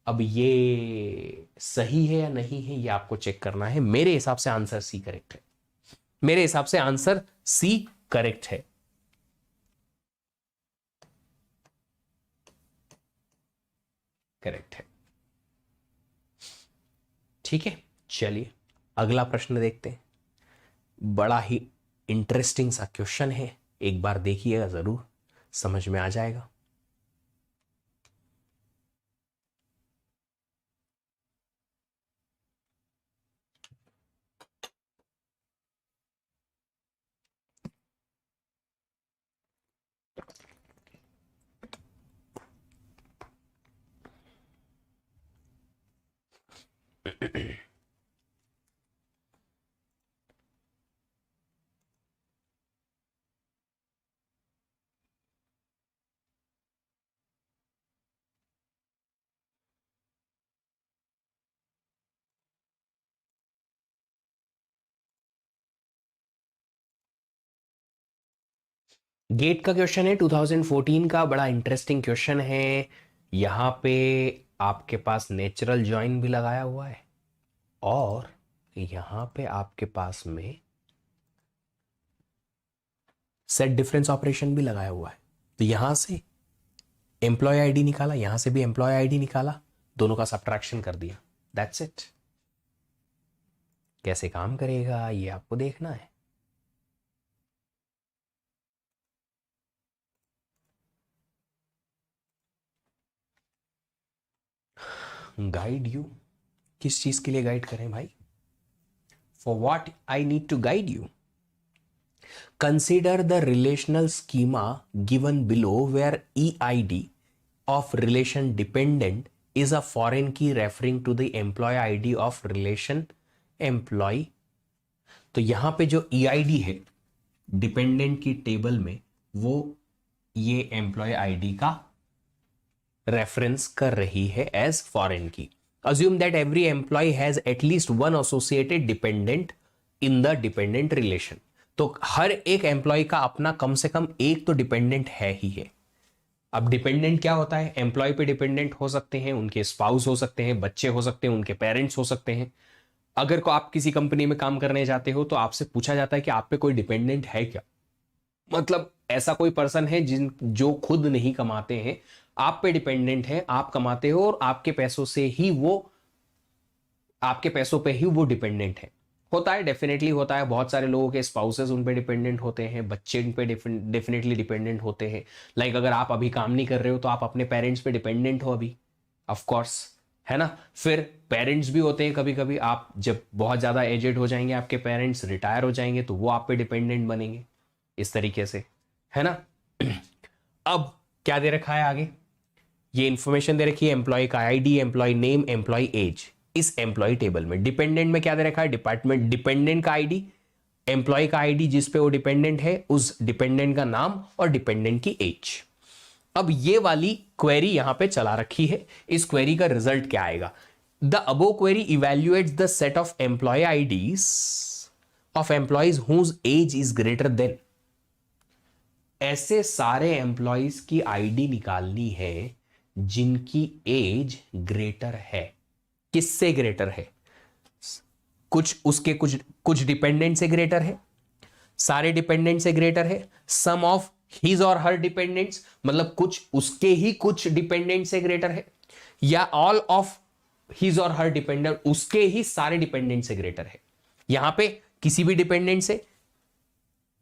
अब ये सही है या नहीं है ये आपको चेक करना है। मेरे हिसाब से आंसर सी करेक्ट है, मेरे हिसाब से आंसर सी करेक्ट है। करेक्ट है, ठीक है। चलिए अगला प्रश्न देखते हैं। बड़ा ही इंटरेस्टिंग सा क्वेश्चन है, एक बार देखिएगा जरूर, समझ में आ जाएगा। गेट का क्वेश्चन है 2014 का, बड़ा इंटरेस्टिंग क्वेश्चन है। यहां पे आपके पास नेचुरल जॉइन भी लगाया हुआ है और यहां पे आपके पास में सेट डिफरेंस ऑपरेशन भी लगाया हुआ है। तो यहां से एम्प्लॉय आईडी निकाला, यहां से भी एम्प्लॉय आईडी निकाला, दोनों का सब्ट्रैक्शन कर दिया, दैट्स इट। कैसे काम करेगा ये आपको देखना है। गाइड यू, किस चीज के लिए गाइड करें भाई, for what I need to guide you. Consider the relational schema given below where EID of relation dependent is a foreign key referring to the employee ID of relation employee तो यहां पे जो EID है dependent की table में, वो ये employ ID का रेफरेंस कर रही है as foreign key. Assume that every employee has at least one associated dependent in the dependent relation. तो हर एक एम्प्लॉय का अपना कम से कम एक तो डिपेंडेंट है ही है. अब डिपेंडेंट क्या होता है? एम्प्लॉय पे डिपेंडेंट हो सकते हैं, उनके स्पाउस हो सकते हैं, बच्चे हो सकते हैं, उनके पेरेंट्स हो सकते हैं. अगर को आप किसी कंपनी में काम करने जाते हो तो आपसे पूछा जाता है कि आप पे कोई डिपेंडेंट है क्या. मतलब ऐसा कोई पर्सन है जो खुद नहीं कमाते हैं, आप पे डिपेंडेंट है, आप कमाते हो और आपके पैसों से ही वो, आपके पैसों पे ही वो डिपेंडेंट है. होता है, डेफिनेटली होता है. बहुत सारे लोगों के स्पाउसेस उन पे डिपेंडेंट होते हैं, बच्चे उन पे डेफिनेटली डिपेंडेंट होते हैं. लाइक अगर आप अभी काम नहीं कर रहे हो तो आप अपने पेरेंट्स पे डिपेंडेंट हो अभी, ऑफ कोर्स, है ना. फिर पेरेंट्स भी होते हैं कभी कभी, आप जब बहुत ज्यादा एजेड हो जाएंगे, आपके पेरेंट्स रिटायर हो जाएंगे तो वो आप पे डिपेंडेंट बनेंगे, इस तरीके से, है ना. अब क्या दे रखा है आगे? ये इंफॉर्मेशन दे रखी है एम्प्लॉय का ID, employee name, employee age. इस एम्प्लॉय टेबल में डिपेंडेंट में क्या दे रखा है? डिपार्टमेंट डिपेंडेंट का आईडी, एम्प्लॉय का आईडी जिस पे वो डिपेंडेंट है, उस डिपेंडेंट का नाम और डिपेंडेंट की एज. अब ये वाली क्वेरी यहां पे चला रखी है. इस क्वेरी का रिजल्ट क्या आएगा? The above query evaluates the set of employee IDs of employees whose age is greater than. ऐसे सारे एम्प्लॉयज की आईडी निकालनी है जिनकी एज ग्रेटर है. किससे ग्रेटर है? कुछ उसके कुछ डिपेंडेंट से ग्रेटर है, सारे डिपेंडेंट से ग्रेटर है, सम ऑफ हिज और हर डिपेंडेंट्स, मतलब कुछ उसके ही कुछ डिपेंडेंट से ग्रेटर है, या ऑल ऑफ हिज और हर डिपेंडेंट उसके ही सारे डिपेंडेंट से ग्रेटर है. यहां पे किसी भी डिपेंडेंट से,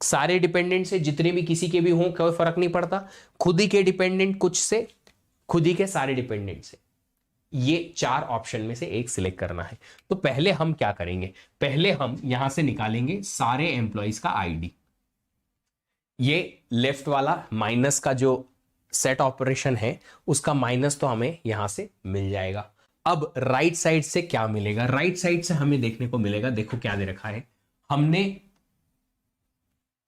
सारे डिपेंडेंट से, जितने भी किसी के भी हों कोई फर्क नहीं पड़ता, खुद ही के डिपेंडेंट कुछ से, खुद ही के सारे डिपेंडेंट से. ये चार ऑप्शन में से एक सिलेक्ट करना है. तो पहले हम क्या करेंगे? पहले हम यहां से निकालेंगे सारे एम्प्लॉयज का आईडी. ये लेफ्ट वाला माइनस का जो सेट ऑपरेशन है उसका माइनस तो हमें यहां से मिल जाएगा. अब राइट साइड से क्या मिलेगा? राइट साइड से हमें देखने को मिलेगा, देखो क्या दे रखा है. हमने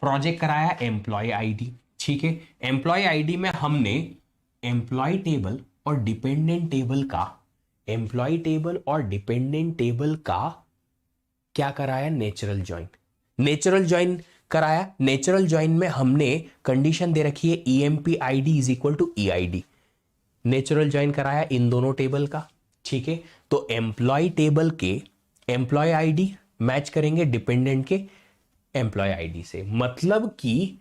प्रोजेक्ट कराया एम्प्लॉय आईडी, ठीक है. एम्प्लॉय आईडी में हमने एम्प्लॉय टेबल और डिपेंडेंट टेबल का, एम्प्लॉय टेबल और डिपेंडेंट टेबल का क्या कराया? Natural join. नेचुरल ज्वाइन कराया. नेचुरल ज्वाइन में हमने कंडीशन दे रखी है EMP ID is equal to EID. Natural join कराया इन दोनों टेबल का, ठीक है. तो एम्प्लॉय टेबल के एम्प्लॉय आईडी मैच करेंगे डिपेंडेंट के एम्प्लॉय आईडी से. मतलब कि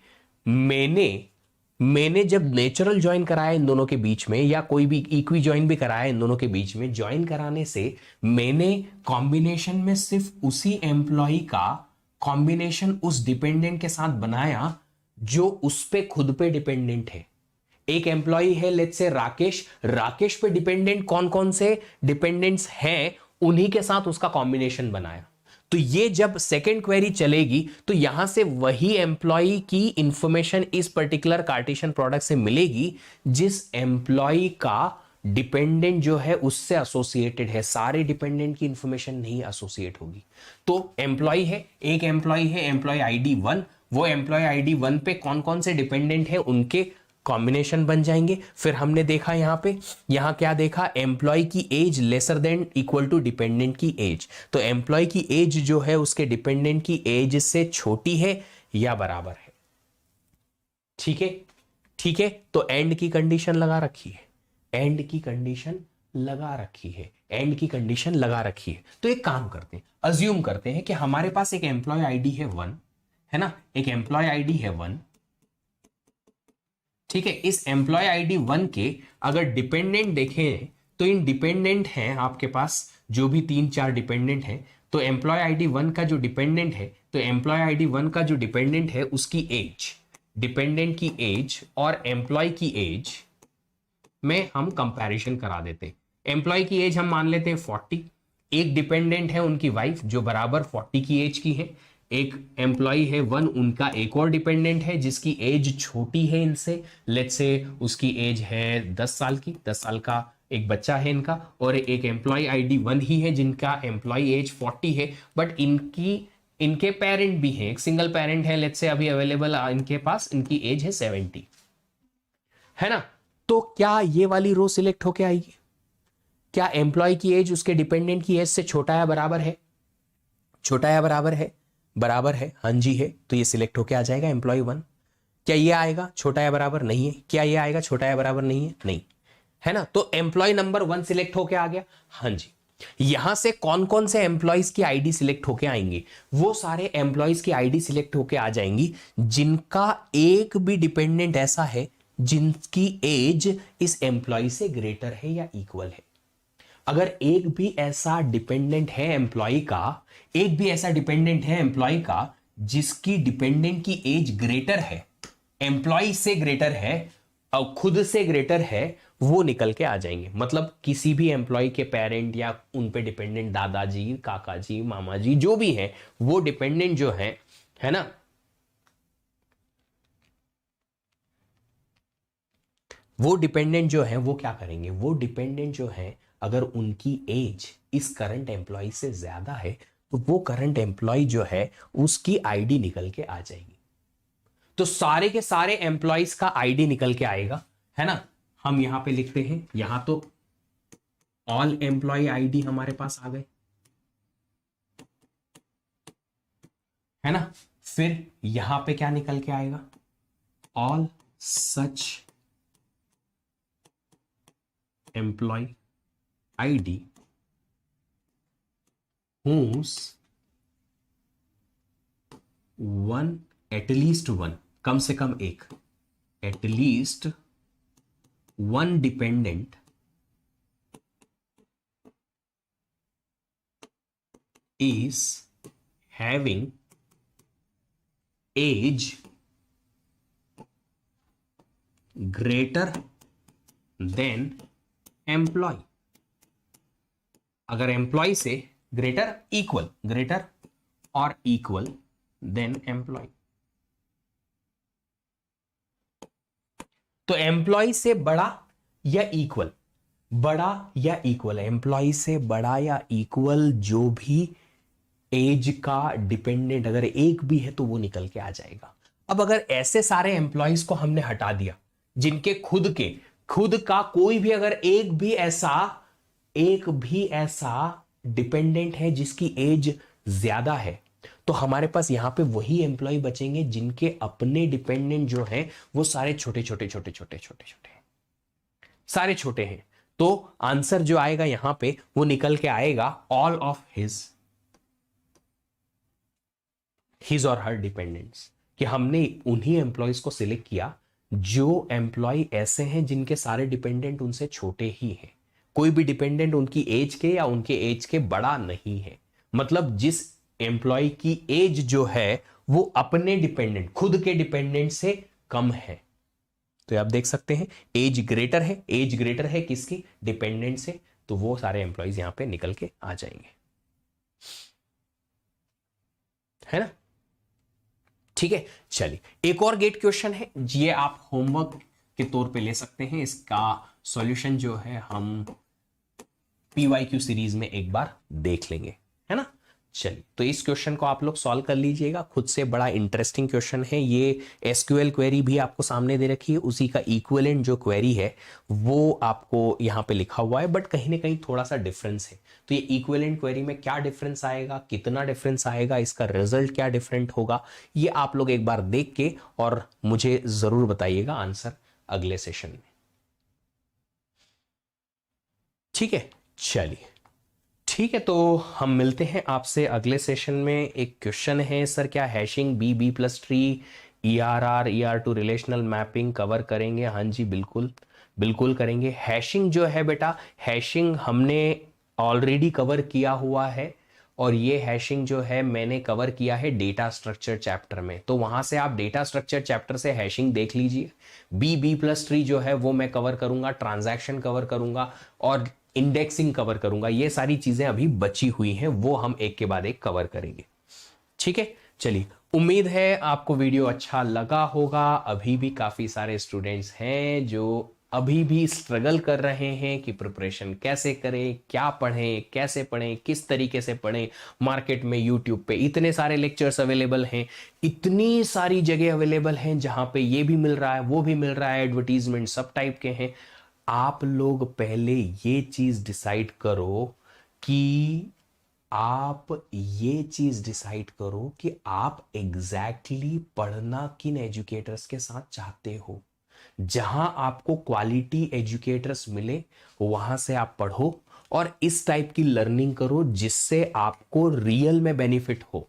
मैंने जब नेचुरल ज्वाइन कराया इन दोनों के बीच में, या कोई भी इक्वी ज्वाइन भी कराया इन दोनों के बीच में, ज्वाइन कराने से मैंने कॉम्बिनेशन में सिर्फ उसी एम्प्लॉय का कॉम्बिनेशन उस डिपेंडेंट के साथ बनाया जो उस पे खुद पे डिपेंडेंट है. एक एम्प्लॉय है लेट्स से राकेश, राकेश पे डिपेंडेंट कौन कौन से डिपेंडेंट्स हैं उन्हीं के साथ उसका कॉम्बिनेशन बनाया. तो ये जब सेकेंड क्वेरी चलेगी तो यहां से वही एम्प्लॉय की इंफॉर्मेशन इस पर्टिकुलर कार्टेशियन प्रोडक्ट से मिलेगी जिस एम्प्लॉय का डिपेंडेंट जो है उससे एसोसिएटेड है. सारे डिपेंडेंट की इंफॉर्मेशन नहीं एसोसिएट होगी. तो एम्प्लॉय है, एक एम्प्लॉय है एम्प्लॉय आईडी 1, वो एम्प्लॉय आईडी 1 पे कौन कौन से डिपेंडेंट है उनके कॉम्बिनेशन बन जाएंगे. फिर हमने देखा यहां पे, यहां क्या देखा? एम्प्लॉय की age lesser than equal to dependent की एज. तो एम्प्लॉय की एज जो है उसके डिपेंडेंट की एज से छोटी है या बराबर है. ठीक है, ठीक है. तो एंड की कंडीशन लगा रखी है, एंड की कंडीशन लगा रखी है, एंड की कंडीशन लगा रखी है. तो एक काम करते हैं, अज्यूम करते हैं कि हमारे पास एक एम्प्लॉय आईडी है 1, है ना. एक एम्प्लॉय आईडी है 1, ठीक है. इस एम्प्लॉय आईडी 1 के अगर डिपेंडेंट देखें तो इन डिपेंडेंट हैं आपके पास जो भी 3-4 डिपेंडेंट हैं. तो एम्प्लॉय आईडी 1 का जो डिपेंडेंट है, तो एम्प्लॉय आईडी 1 का जो डिपेंडेंट है उसकी एज, डिपेंडेंट की एज और एम्प्लॉय की एज में हम कंपैरिजन करा देते हैं. एम्प्लॉय की एज हम मान लेते हैं 40. एक डिपेंडेंट है उनकी वाइफ जो बराबर 40 की एज की है. एक एम्प्लॉय है 1, उनका एक और डिपेंडेंट है जिसकी एज छोटी है इनसे, लेट्स से उसकी एज है 10 साल की, 10 साल का एक बच्चा है इनका. और एक एम्प्लॉय आईडी 1 ही है जिनका एम्प्लॉय एज 40 है, बट इनकी इनके पेरेंट भी हैं, एक सिंगल पेरेंट है लेट्स से अभी अवेलेबल इनके पास, इनकी एज है 70, है ना। तो क्या ये वाली रो सिलेक्ट होके आएगी? क्या एम्प्लॉय की एज उसके डिपेंडेंट की एज से छोटा या बराबर है? छोटा या बराबर है? बराबर है, हाँ जी है, तो ये सिलेक्ट होके आ जाएगा एम्प्लॉय 1। क्या ये आएगा छोटा या बराबर? नहीं है। क्या ये आएगा छोटा या बराबर? नहीं है, नहीं, है ना। तो एम्प्लॉय नंबर 1 सिलेक्ट होके आ गया, हाँ जी। यहां से कौन कौन से एम्प्लॉयज की आईडी सिलेक्ट होके आएंगे? वो सारे एम्प्लॉयज की आईडी सिलेक्ट होके आ जाएंगी जिनका एक भी डिपेंडेंट ऐसा है जिनकी एज इस एम्प्लॉय से ग्रेटर है या इक्वल है। अगर एक भी ऐसा डिपेंडेंट है एम्प्लॉय का, एक भी ऐसा डिपेंडेंट है एम्प्लॉय का जिसकी डिपेंडेंट की एज ग्रेटर है, एम्प्लॉय से ग्रेटर है और खुद से ग्रेटर है, वो निकल के आ जाएंगे। मतलब किसी भी एम्प्लॉय के पेरेंट या उन पे डिपेंडेंट दादाजी, काका जी, मामा जी जो भी हैं, वो डिपेंडेंट जो है ना, वो डिपेंडेंट जो है वो क्या करेंगे? वो डिपेंडेंट जो है अगर उनकी एज इस करंट एम्प्लॉय से ज्यादा है तो वो करंट एम्प्लॉय जो है उसकी आईडी निकल के आ जाएगी। तो सारे के सारे एम्प्लॉयज का आईडी निकल के आएगा, है ना। हम यहां पे लिखते हैं, यहां तो ऑल एम्प्लॉय आईडी हमारे पास आ गए, है ना। फिर यहां पे क्या निकल के आएगा? All such employee ID whose one at least one, कम से कम एक, at least one dependent is having age greater than employee। अगर एम्प्लॉय से ग्रेटर, इक्वल, ग्रेटर और इक्वल देन एम्प्लॉय। तो एम्प्लॉय से बड़ा या इक्वल, बड़ा या इक्वल, एम्प्लॉय से बड़ा या इक्वल जो भी एज का डिपेंडेंट अगर एक भी है तो वो निकल के आ जाएगा। अब अगर ऐसे सारे एम्प्लॉयज को हमने हटा दिया जिनके खुद का कोई भी अगर एक भी ऐसा डिपेंडेंट है जिसकी एज ज्यादा है, तो हमारे पास यहां पे वही एम्प्लॉय बचेंगे जिनके अपने डिपेंडेंट जो हैं वो सारे छोटे छोटे छोटे छोटे छोटे छोटे सारे छोटे हैं। तो आंसर जो आएगा यहां पे वो निकल के आएगा ऑल ऑफ हिज और हर डिपेंडेंट्स, कि हमने उन्हीं एम्प्लॉयज को सिलेक्ट किया जो एम्प्लॉय ऐसे हैं जिनके सारे डिपेंडेंट उनसे छोटे ही हैं। कोई भी डिपेंडेंट उनकी एज के या उनके एज के बड़ा नहीं है। मतलब जिस एम्प्लॉय की एज जो है वो अपने डिपेंडेंट, खुद के डिपेंडेंट से कम है। तो आप देख सकते हैं एज ग्रेटर है किसकी? डिपेंडेंट से। तो वो सारे एम्प्लॉयज यहां पे निकल के आ जाएंगे, है ना। ठीक है, चलिए एक और गेट क्वेश्चन है, ये आप होमवर्क के तौर पे ले सकते हैं। इसका सॉल्यूशन जो है हम PYQ सीरीज में एक बार देख लेंगे, है ना। चलिए तो इस क्वेश्चन को आप लोग सॉल्व कर लीजिएगा खुद से, बड़ा इंटरेस्टिंग क्वेश्चन है ये। SQL क्वेरी भी आपको सामने दे रखी है, उसी का इक्विवेलेंट जो क्वेरी है वो आपको यहाँ पे लिखा हुआ है, बट कहीं ना कहीं थोड़ा सा डिफरेंस है। तो ये इक्विवेलेंट क्वेरी में क्या डिफरेंस आएगा, कितना डिफरेंस आएगा, इसका रिजल्ट क्या डिफरेंट होगा, ये आप लोग एक बार देख के और मुझे जरूर बताइएगा आंसर अगले सेशन में। ठीक है, चलिए ठीक है, तो हम मिलते हैं आपसे अगले सेशन में। एक क्वेश्चन है सर, क्या hashing B plus tree ER2 relational mapping cover करेंगे? हाँ जी बिल्कुल, बिल्कुल करेंगे। हैशिंग जो है बेटा, हैशिंग हमने ऑलरेडी कवर किया हुआ है, और ये हैशिंग जो है मैंने कवर किया है डेटा स्ट्रक्चर चैप्टर में। तो वहां से आप डेटा स्ट्रक्चर चैप्टर से हैशिंग देख लीजिए। B+ट्री जो है वो मैं कवर करूंगा, ट्रांजैक्शन कवर करूंगा और इंडेक्सिंग कवर करूंगा। ये सारी चीजें अभी बची हुई हैं, वो हम एक के बाद एक कवर करेंगे। ठीक है, चलिए उम्मीद है आपको वीडियो अच्छा लगा होगा। अभी भी काफी सारे स्टूडेंट्स हैं जो अभी भी स्ट्रगल कर रहे हैं कि प्रिपरेशन कैसे करें, क्या पढ़ें, कैसे पढ़ें, किस तरीके से पढ़ें। मार्केट में यूट्यूब पे इतने सारे लेक्चर्स अवेलेबल हैं, इतनी सारी जगह अवेलेबल हैं जहां पे ये भी मिल रहा है, वो भी मिल रहा है, एडवर्टीजमेंट सब टाइप के हैं। आप लोग पहले ये चीज डिसाइड करो कि आप ये चीज डिसाइड करो कि आप एग्जैक्टली पढ़ना किन एजुकेटर्स के साथ चाहते हो। जहां आपको क्वालिटी एजुकेटर्स मिले वहां से आप पढ़ो और इस टाइप की लर्निंग करो जिससे आपको रियल में बेनिफिट हो।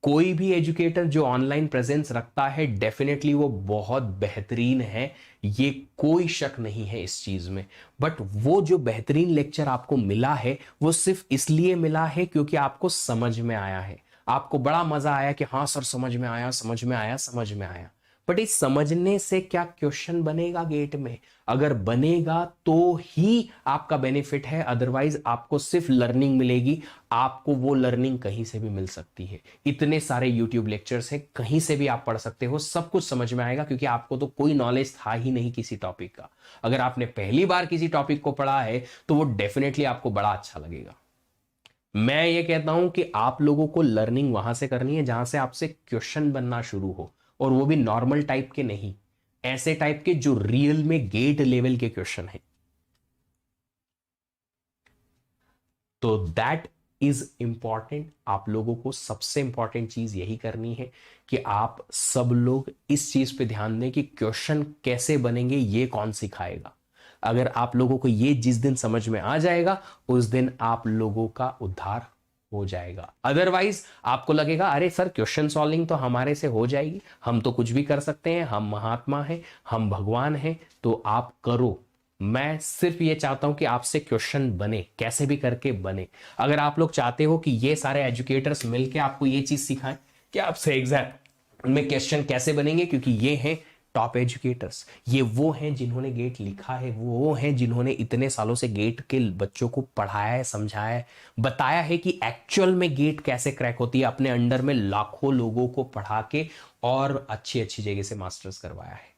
कोई भी एजुकेटर जो ऑनलाइन प्रेजेंस रखता है डेफिनेटली वो बहुत बेहतरीन है, ये कोई शक नहीं है इस चीज में। बट वो जो बेहतरीन लेक्चर आपको मिला है वो सिर्फ इसलिए मिला है क्योंकि आपको समझ में आया है, आपको बड़ा मजा आया कि हाँ सर समझ में आया, समझ में आया, समझ में आया। बट इस समझने से क्या क्वेश्चन बनेगा गेट में? अगर बनेगा तो ही आपका बेनिफिट है, अदरवाइज आपको सिर्फ लर्निंग मिलेगी। आपको वो लर्निंग कहीं से भी मिल सकती है, इतने सारे यूट्यूब लेक्चर्स हैं, कहीं से भी आप पढ़ सकते हो, सब कुछ समझ में आएगा क्योंकि आपको तो कोई नॉलेज था ही नहीं किसी टॉपिक का। अगर आपने पहली बार किसी टॉपिक को पढ़ा है तो वो डेफिनेटली आपको बड़ा अच्छा लगेगा। मैं ये कहता हूं कि आप लोगों को लर्निंग वहां से करनी है जहां से आपसे क्वेश्चन बनना शुरू हो, और वो भी नॉर्मल टाइप के नहीं, ऐसे टाइप के जो रियल में गेट लेवल के क्वेश्चन हैं। तो दैट इज इंपॉर्टेंट। आप लोगों को सबसे इंपॉर्टेंट चीज यही करनी है कि आप सब लोग इस चीज पे ध्यान दें कि क्वेश्चन कैसे बनेंगे, ये कौन सिखाएगा। अगर आप लोगों को ये जिस दिन समझ में आ जाएगा उस दिन आप लोगों का उद्धार हो जाएगा। अदरवाइज आपको लगेगा अरे सर क्वेश्चन सॉल्विंग तो हमारे से हो जाएगी, हम तो कुछ भी कर सकते हैं, हम महात्मा हैं, हम भगवान हैं, तो आप करो। मैं सिर्फ ये चाहता हूं कि आपसे क्वेश्चन बने, कैसे भी करके बने। अगर आप लोग चाहते हो कि ये सारे एजुकेटर्स मिलके आपको ये चीज सिखाएं कि आपसे एग्जाम में क्वेश्चन कैसे बनेंगे, क्योंकि ये हैं टॉप एजुकेटर्स, ये वो हैं जिन्होंने गेट लिखा है, वो हैं जिन्होंने इतने सालों से गेट के बच्चों को पढ़ाया है, समझाया है, बताया है कि एक्चुअल में गेट कैसे क्रैक होती है, अपने अंडर में लाखों लोगों को पढ़ा के और अच्छी अच्छी जगह से मास्टर्स करवाया है।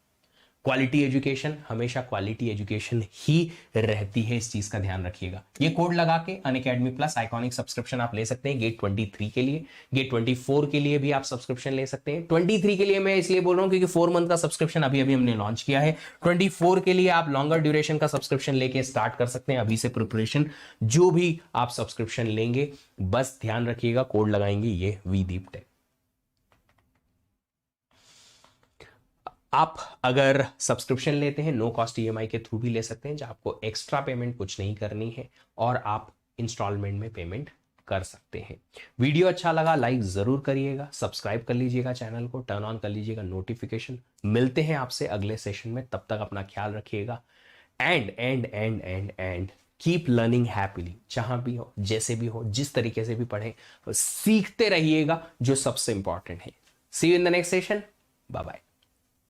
क्वालिटी एजुकेशन हमेशा क्वालिटी एजुकेशन ही रहती है, इस चीज का ध्यान रखिएगा। ये कोड लगा के अनअकैडमी प्लस आइकॉनिक सब्सक्रिप्शन आप ले सकते हैं गेट 23 के लिए। गेट 24 के लिए भी आप सब्सक्रिप्शन ले सकते हैं। 23 के लिए मैं इसलिए बोल रहा हूं क्योंकि 4 मंथ का सब्सक्रिप्शन अभी अभी हमने लॉन्च किया है। 24 के लिए आप लॉन्गर ड्यूरेशन का सब्सक्रिप्शन लेके स्टार्ट कर सकते हैं अभी से प्रिपरेशन। जो भी आप सब्सक्रिप्शन लेंगे बस ध्यान रखिएगा, कोड लगाएंगे ये वीदीप टेक। आप अगर सब्सक्रिप्शन लेते हैं नो कॉस्ट ईएमआई के थ्रू भी ले सकते हैं, जहां आपको एक्स्ट्रा पेमेंट कुछ नहीं करनी है और आप इंस्टॉलमेंट में पेमेंट कर सकते हैं। वीडियो अच्छा लगा लाइक जरूर करिएगा, सब्सक्राइब कर लीजिएगा चैनल को, टर्न ऑन कर लीजिएगा नोटिफिकेशन। मिलते हैं आपसे अगले सेशन में, तब तक अपना ख्याल रखिएगा। एंड कीप लर्निंग हैप्पीली, जहां भी हो, जैसे भी हो, जिस तरीके से भी पढ़ें, सीखते रहिएगा, जो सबसे इंपॉर्टेंट है। See you in the next session, bye bye.